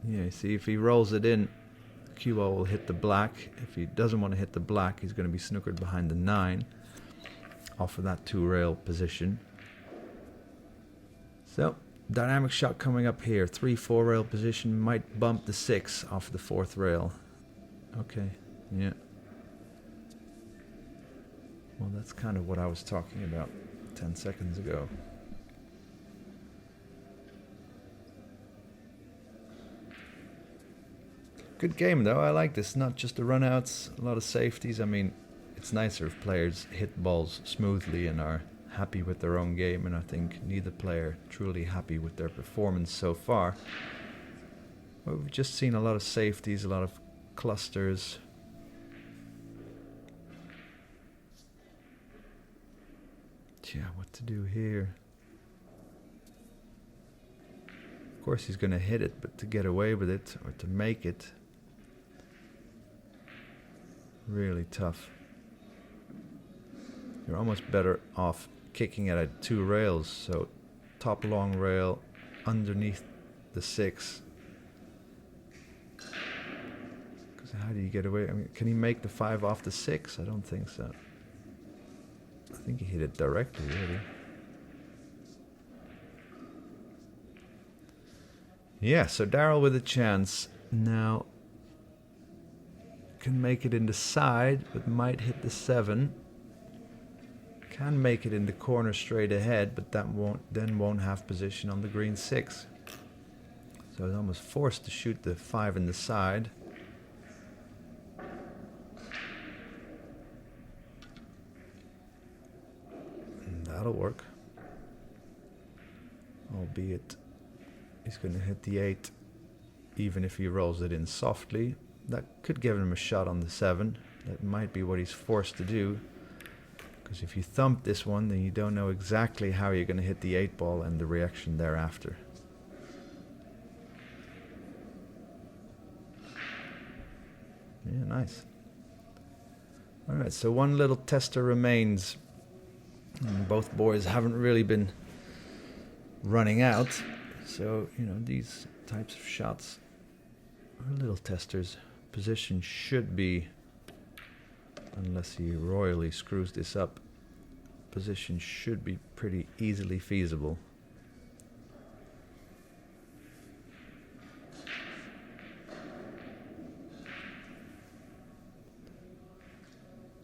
Yeah, see, if he rolls it in, the cue ball will hit the black. If he doesn't want to hit the black, he's going to be snookered behind the 9 off of that 2-rail position. So, dynamic shot coming up here. 3-4 rail position, might bump the 6 off the 4th rail. Okay, yeah. Well, that's kind of what I was talking about 10 seconds ago. Good game, though. I like this. Not just the runouts, a lot of safeties. I mean, it's nicer if players hit balls smoothly and are happy with their own game, and I think neither player truly happy with their performance so far. But we've just seen a lot of safeties, a lot of clusters. Yeah, what to do here? Of course he's going to hit it, but to get away with it or to make it, really tough. You're almost better off kicking it at 2 rails, so top long rail underneath the 6. Because how do you get away? I mean, can he make the 5 off the 6? I don't think so. I think he hit it directly, really. Yeah, so Darryl with a chance. Now can make it in the side, but might hit the 7. Can make it in the corner straight ahead, but that won't have position on the green 6. So he's almost forced to shoot the 5 in the side. And that'll work. Albeit he's going to hit the 8, even if he rolls it in softly. That could give him a shot on the 7. That might be what he's forced to do. Because if you thump this one, then you don't know exactly how you're going to hit the 8 ball and the reaction thereafter. Yeah, nice. Alright, so one little tester remains. And both boys haven't really been running out. So, you know, these types of shots are little testers. Position should be, unless he royally screws this up, position should be pretty easily feasible.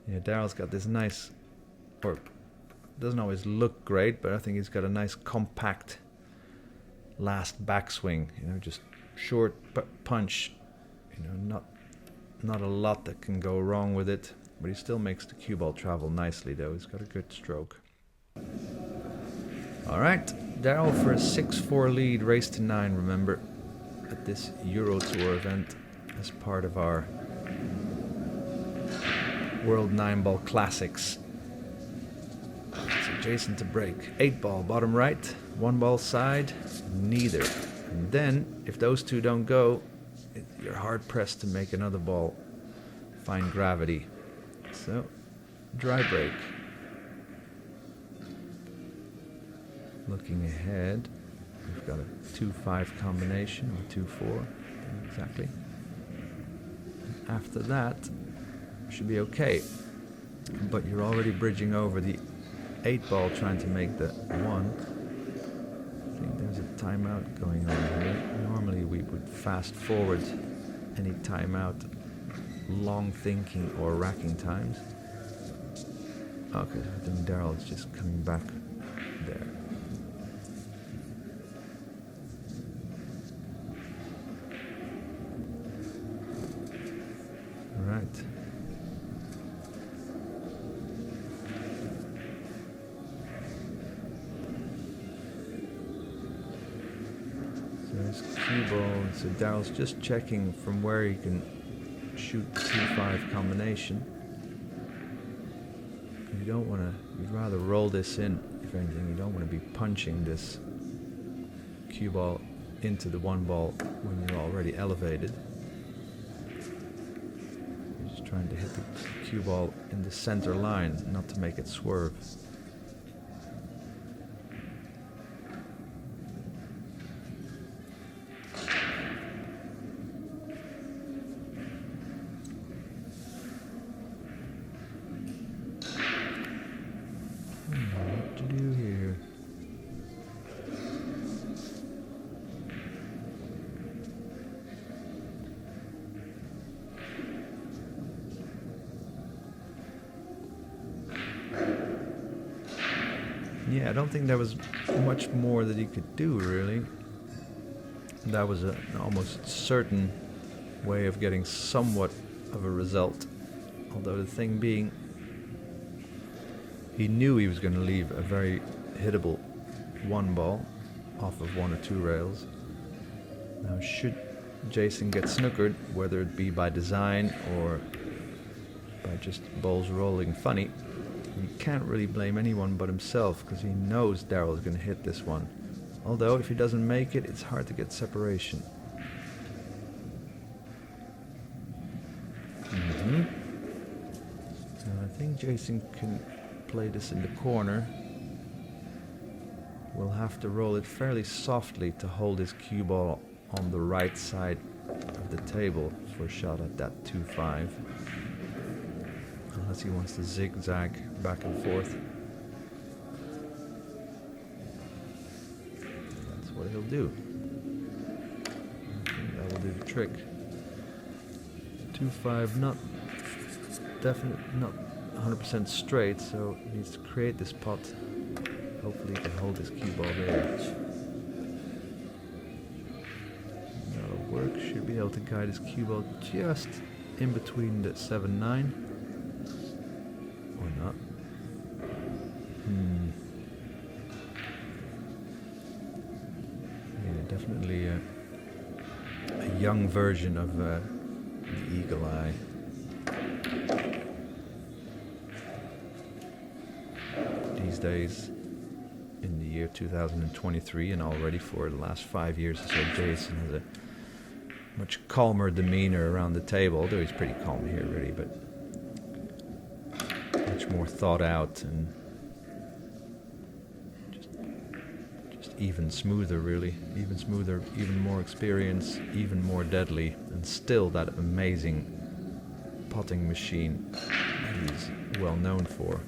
Yeah, Darryl's got this nice, or doesn't always look great, but I think he's got a nice compact last backswing, you know, just short punch, you know, not a lot that can go wrong with it, but he still makes the cue ball travel nicely, though. He's got a good stroke. All right, Darryl for a 6-4 lead, race to 9, remember, at this Eurotour event as part of our World 9-Ball Classics. So Jayson to break. 8 ball, bottom right, 1 ball side, neither. And then, if those two don't go, you're hard pressed to make another ball find gravity. So, dry break. Looking ahead, we've got a 2-5 combination, or 2-4, exactly. After that, should be okay. But you're already bridging over the 8 ball, trying to make the 1. I think there's a timeout going on here. Normally we would fast forward any timeout, long thinking or racking times. Okay, I think Darryl is just coming back there. All right. Cue ball, so Darryl's just checking from where he can shoot the 2-5 combination. You don't want to, you'd rather roll this in, if anything. You don't want to be punching this cue ball into the 1 ball when you're already elevated. You're just trying to hit the cue ball in the center line, not to make it swerve. Yeah, I don't think there was much more that he could do, really. That was an almost certain way of getting somewhat of a result. Although the thing being, he knew he was going to leave a very hittable one ball off of one or two rails. Now, should Jayson get snookered, whether it be by design or by just balls rolling funny, you can't really blame anyone but himself, because he knows Darryl is going to hit this one. Although, if he doesn't make it, it's hard to get separation. Now, I think Jayson can play this in the corner. We'll have to roll it fairly softly to hold his cue ball on the right side of the table for a shot at that 2-5. Unless he wants to zigzag back and forth. That's what he'll do. I think that will do the trick. 2-5, not 100% straight, so he needs to create this pot. Hopefully he can hold his cue ball there. That'll work. Should be able to guide his cue ball just in between the 7-9. Or not. Yeah, definitely a young version of the Eagle Eye. These days, in the year 2023, and already for the last 5 years or so, Jayson has a much calmer demeanor around the table, although he's pretty calm here really, but much more thought out and just even smoother really, even smoother, even more experience, even more deadly, and still that amazing potting machine that he's well known for.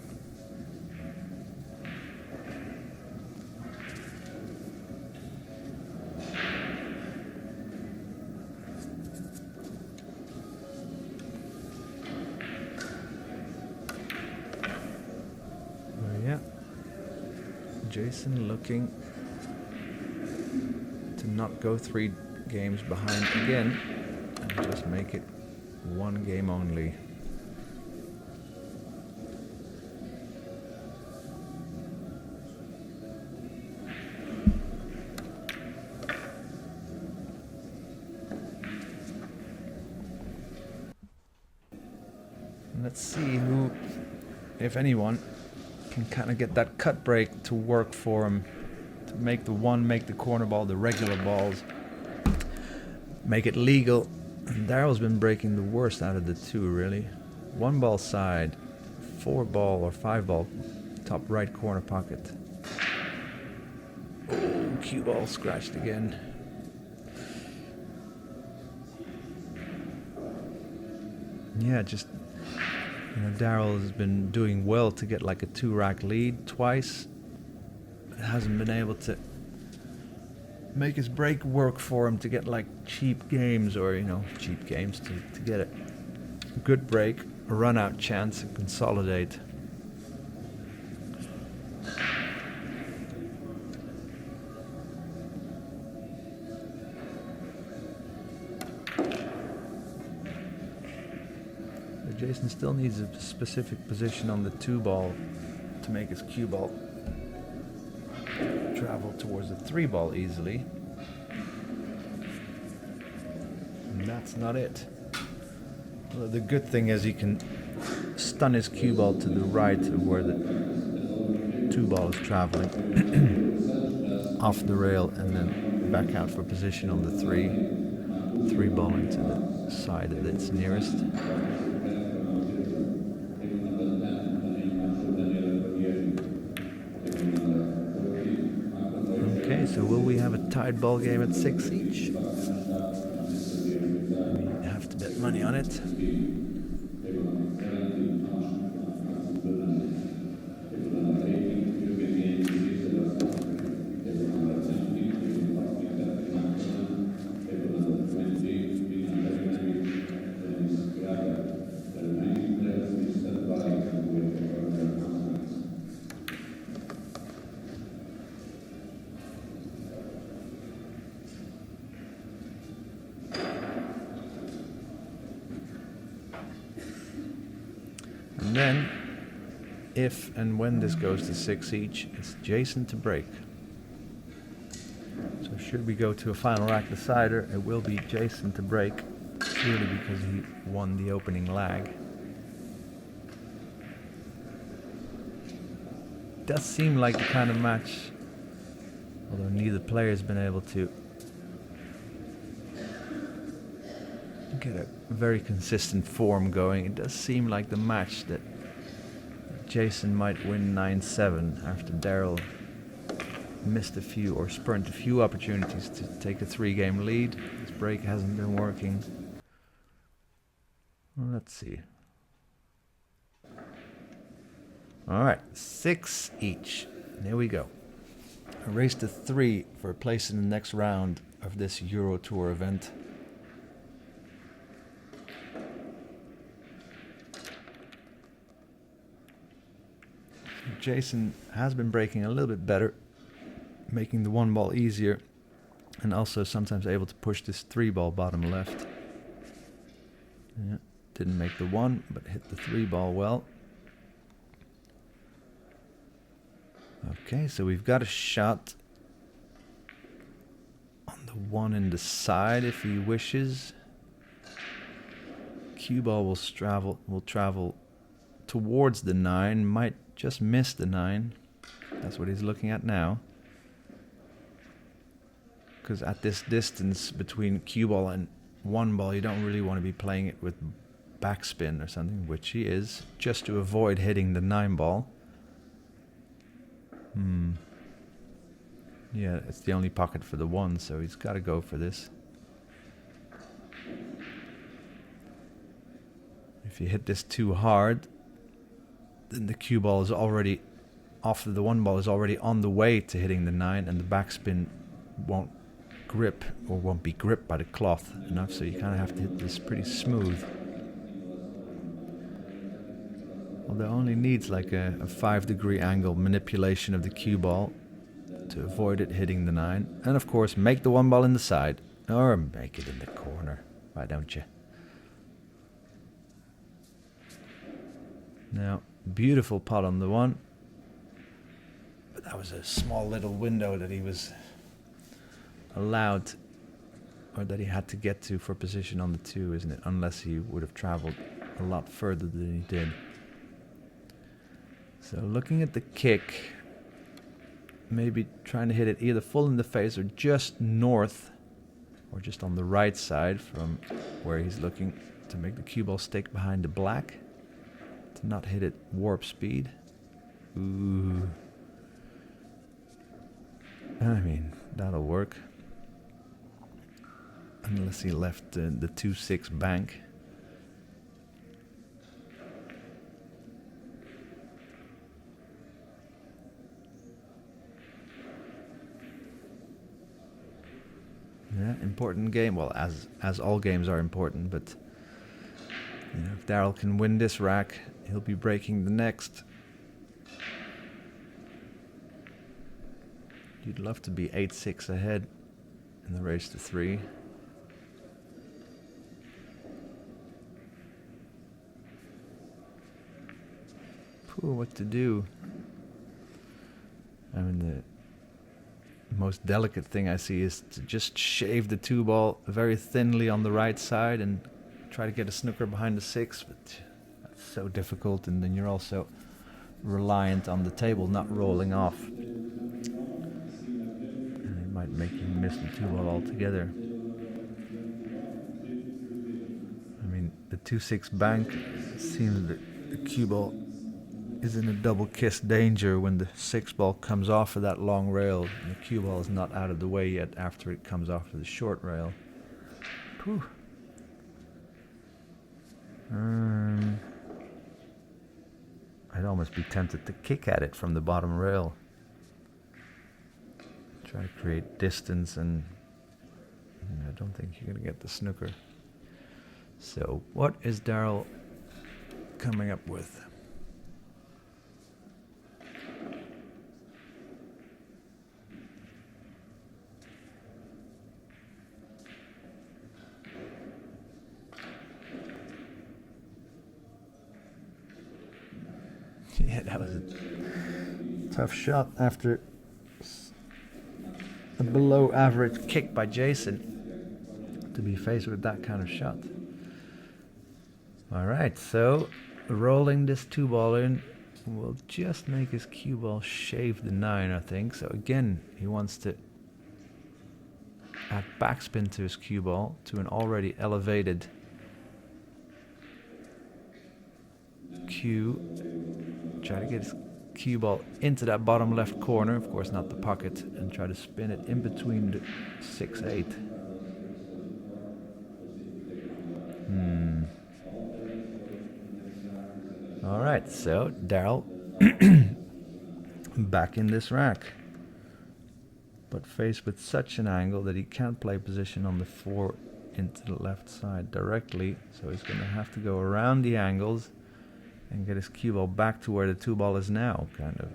Jayson looking to not go 3 games behind again and just make it 1 game only. And let's see who, if anyone, can kind of get that cut break to work for him, to make the corner ball, the regular balls, make it legal. And Darryl's been breaking the worst out of the two, really. 1 ball side, 4 ball or 5 ball, top right corner pocket. Oh, cue ball scratched again. Yeah, just. Darryl has been doing well to get like a 2-rack lead twice. Hasn't been able to make his break work for him to get like cheap games or, cheap games to get a good break, a run-out chance and consolidate. Jayson still needs a specific position on the 2 ball to make his cue ball travel towards the 3 ball easily. And that's not it. Well, the good thing is he can stun his cue ball to the right of where the 2 ball is traveling off the rail and then back out for position on the 3 ball into the side that it's nearest. So will we have a tied ball game at 6 each? We have to bet money on it. And then, if and when this goes to 6 each, it's Jayson to break. So should we go to a final rack decider, it will be Jayson to break, purely because he won the opening lag. Does seem like the kind of match, although neither player has been able to get a very consistent form going, it does seem like the match that Jayson might win 9-7 after Darryl missed a few or spurned a few opportunities to take a 3-game lead. His break hasn't been working. Well, let's see. Alright, 6 each. There we go. A race to 3 for a place in the next round of this Eurotour event. Jayson has been breaking a little bit better, making the 1 ball easier, and also sometimes able to push this 3-ball bottom left. Yeah, didn't make the 1, but hit the 3-ball well. Okay, so we've got a shot on the 1 in the side if he wishes. Cue ball will travel towards the 9, might just miss the 9. That's what he's looking at now. Because at this distance between cue ball and 1 ball, you don't really want to be playing it with backspin or something, which he is, just to avoid hitting the 9 ball. Yeah, it's the only pocket for the 1, so he's got to go for this. If you hit this too hard, then the cue ball is already after the 1 ball is already on the way to hitting the 9, and the backspin won't grip or won't be gripped by the cloth enough, so you kind of have to hit this pretty smooth. Although only needs like a 5-degree angle manipulation of the cue ball to avoid it hitting the 9. And of course, make the 1 ball in the side, or make it in the corner. Why don't you? Now, beautiful pot on the 1. But that was a small little window that he was allowed, or that he had to get to for position on the 2, isn't it? Unless he would have traveled a lot further than he did. So looking at the kick, maybe trying to hit it either full in the face or just north, or just on the right side from where he's looking, to make the cue ball stick behind the black, to not hit it warp speed. Ooh. I mean, that'll work. Unless he left the 2-6 bank. Yeah, important game. Well, as all games are important, but you know, if Darryl can win this rack, he'll be breaking the next. You'd love to be 8-6 ahead in the race to 3. Poor what to do. I mean, the most delicate thing I see is to just shave the 2 ball very thinly on the right side and try to get a snooker behind the 6, but that's so difficult, and then you're also reliant on the table not rolling off. And it might make you miss the 2 ball altogether. I mean, the 2-6 bank, it seems that the cue ball is in a double kiss danger when the 6 ball comes off of that long rail, and the cue ball is not out of the way yet after it comes off of the short rail. Whew. I'd almost be tempted to kick at it from the bottom rail. Try to create distance, and I don't think you're going to get the snooker. So, what is Darryl coming up with? Yeah, that was a tough shot after a below average kick by Jayson to be faced with that kind of shot. Alright, so rolling this 2-ball in will just make his cue ball shave the 9, I think. So again, he wants to add backspin to his cue ball to an already elevated cue. Try to get his cue ball into that bottom left corner, of course not the pocket, and try to spin it in between the 6-8. Alright, so Darryl back in this rack, but faced with such an angle that he can't play position on the 4 into the left side directly, so he's going to have to go around the angles and get his cue ball back to where the 2-ball is now, kind of.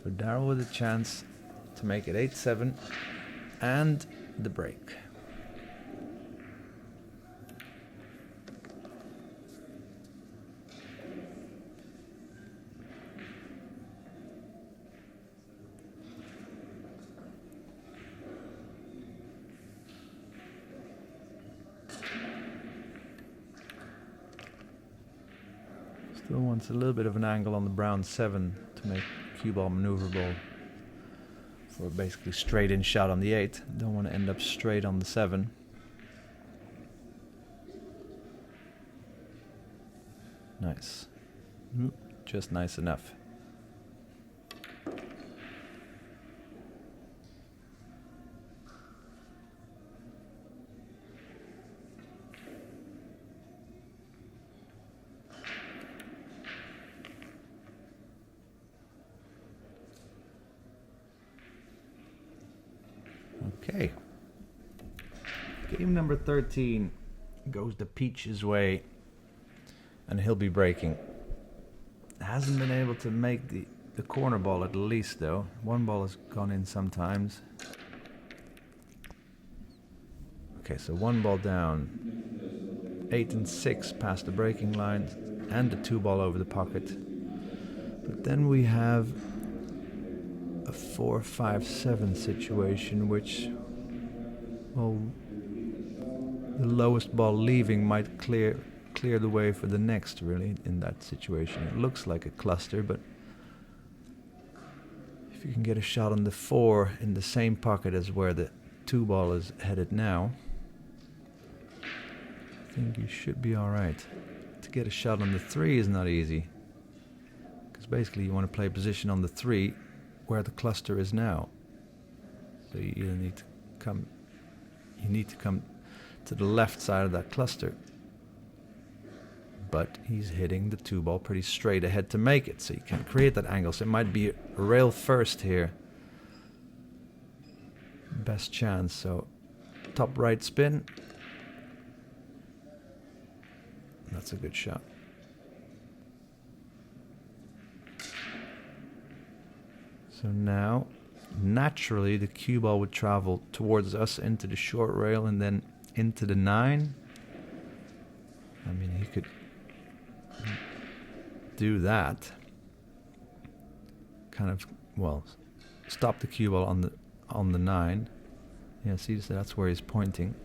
So Darryl with a chance to make it 8-7 and the break. Still wants a little bit of an angle on the brown 7 to make cue ball maneuverable for basically straight in shot on the 8. Don't want to end up straight on the 7. Nice. Just nice enough. Okay. Game number 13 goes the Peach's way, and he'll be breaking. Hasn't been able to make the corner ball at least, though. One ball has gone in sometimes. Okay, so one ball down. 8 and 6 past the breaking line, and the 2-ball over the pocket. But then we have a 4-5-7 situation, which, well, the lowest ball leaving might clear the way for the next, really, in that situation. It looks like a cluster, but if you can get a shot on the 4 in the same pocket as where the 2-ball is headed now, I think you should be alright. To get a shot on the 3 is not easy, because basically you want to play position on the 3 where the cluster is now. So you either need to come to the left side of that cluster. But he's hitting the 2-ball pretty straight ahead to make it, so you can't create that angle. So it might be a rail first here. Best chance. So top right spin. That's a good shot. So now, naturally, the cue ball would travel towards us into the short rail and then into the 9. I mean, he could do that. Kind of, well, stop the cue ball on the 9. Yeah, see, so that's where he's pointing.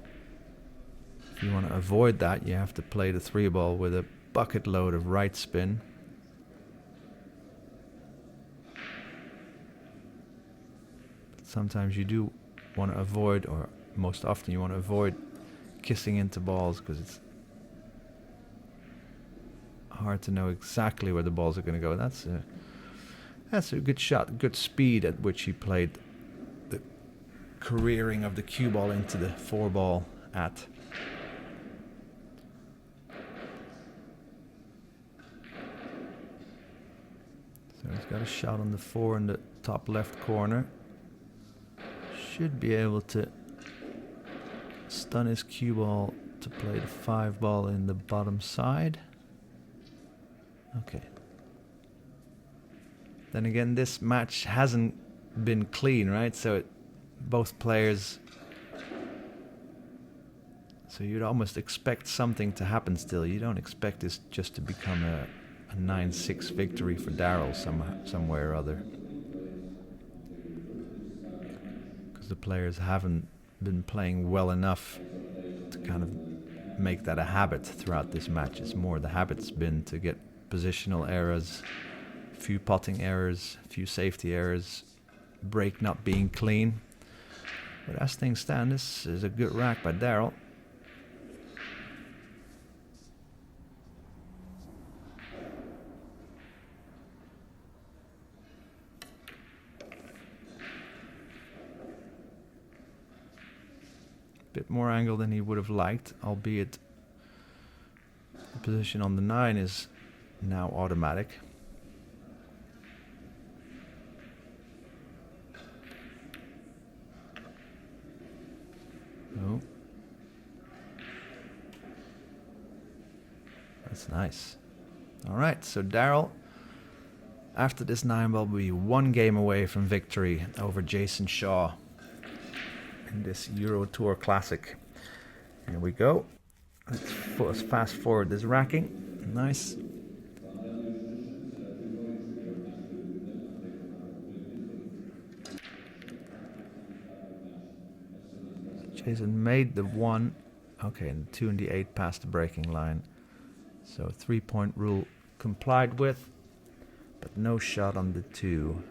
If you want to avoid that, you have to play the 3-ball with a bucket load of right spin. Sometimes you do want to avoid, or most often you want to avoid kissing into balls, because it's hard to know exactly where the balls are going to go. That's a good shot, good speed at which he played the careering of the cue ball into the 4-ball at. So he's got a shot on the 4 in the top left corner. Should be able to stun his cue ball to play the 5 ball in the bottom side. Okay. Then again, this match hasn't been clean, right? So both players... So you'd almost expect something to happen still. You don't expect this just to become a 9-6 victory for Darryl somewhere or other. Because the players haven't been playing well enough to kind of make that a habit throughout this match. It's more the habit's been to get positional errors, a few potting errors, a few safety errors, break not being clean. But as things stand, this is a good rack by Darryl. Bit more angle than he would have liked, albeit the position on the 9 is now automatic. Oh. That's nice. Alright, so Darryl, after this 9 ball, will be 1 game away from victory over Jayson Shaw in this Eurotour Classic. Here we go. Let's fast forward this racking. Nice. Jayson made the 1. Okay, and the 2 and the 8 past the breaking line. So 3-point rule complied with, but no shot on the 2.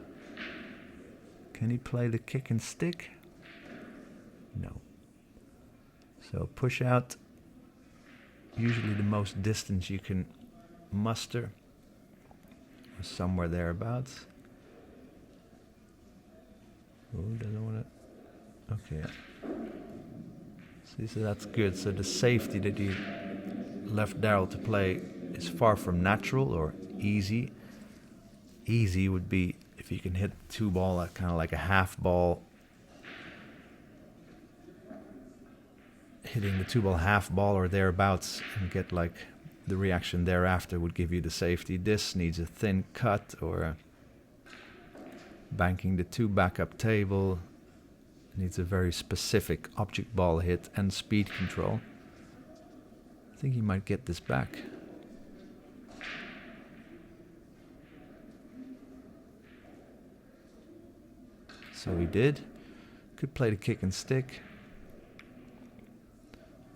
Can he play the kick and stick? No. So push out, usually the most distance you can muster, or somewhere thereabouts. Oh, doesn't want to. Okay. See, so that's good. So the safety that you left Darryl to play is far from natural or easy. Easy would be if you can hit the 2 ball at kind of like a half ball. Hitting the 2 ball half ball or thereabouts and get like the reaction thereafter would give you the safety. This needs a thin cut or banking the 2 back up table. Needs a very specific object ball hit and speed control. I think he might get this back. So he did. Could play the kick and stick.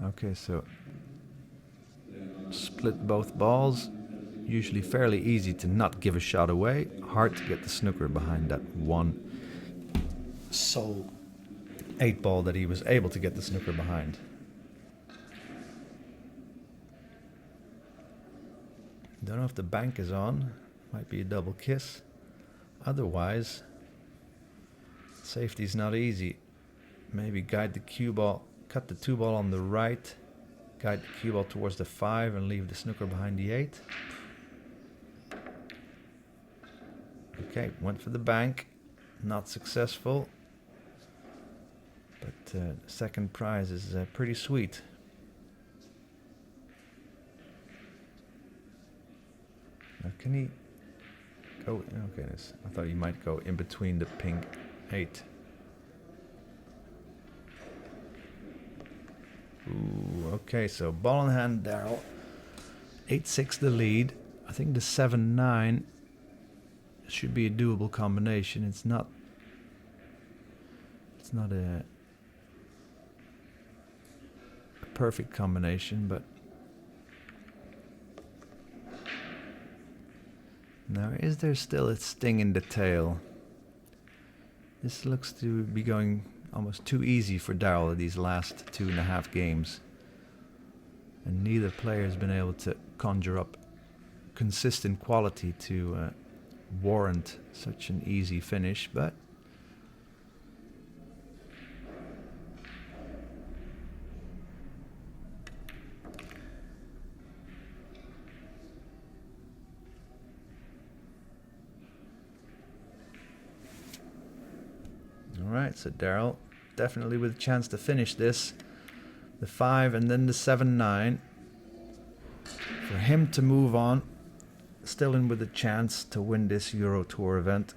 Okay, so split both balls. Usually fairly easy to not give a shot away. Hard to get the snooker behind that 1 sole 8 ball that he was able to get the snooker behind. Don't know if the bank is on. Might be a double kiss. Otherwise, safety's not easy. Maybe guide the cue ball. Cut the 2 ball on the right, guide the cue ball towards the 5 and leave the snooker behind the 8. Okay, went for the bank, not successful. But second prize is pretty sweet. Now can he go, okay, I thought he might go in between the pink 8. Ooh, okay, so ball in hand, Darryl. 8-6 the lead. I think the 7-9 should be a doable combination. It's not a perfect combination, but now is there still a sting in the tail? This looks to be going almost too easy for Darryl these last 2.5 games. And neither player has been able to conjure up consistent quality to warrant such an easy finish, but All right, so Darryl definitely with a chance to finish this. The 5 and then the 7-9. For him to move on, still in with a chance to win this Eurotour event.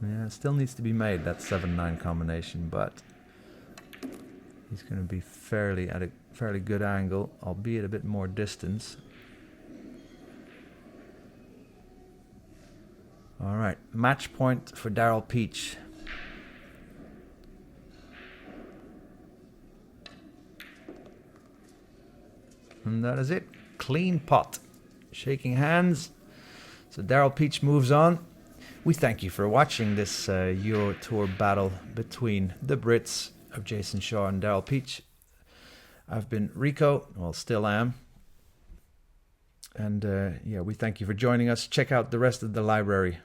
Yeah, it still needs to be made, that 7-9 combination, but he's going to be at a fairly good angle, albeit a bit more distance. All right, match point for Darryl Peach. And that is it. Clean pot. Shaking hands. So Darryl Peach moves on. We thank you for watching this Eurotour battle between the Brits of Jayson Shaw and Darryl Peach. I've been Rico, well, still am. And yeah, we thank you for joining us. Check out the rest of the library.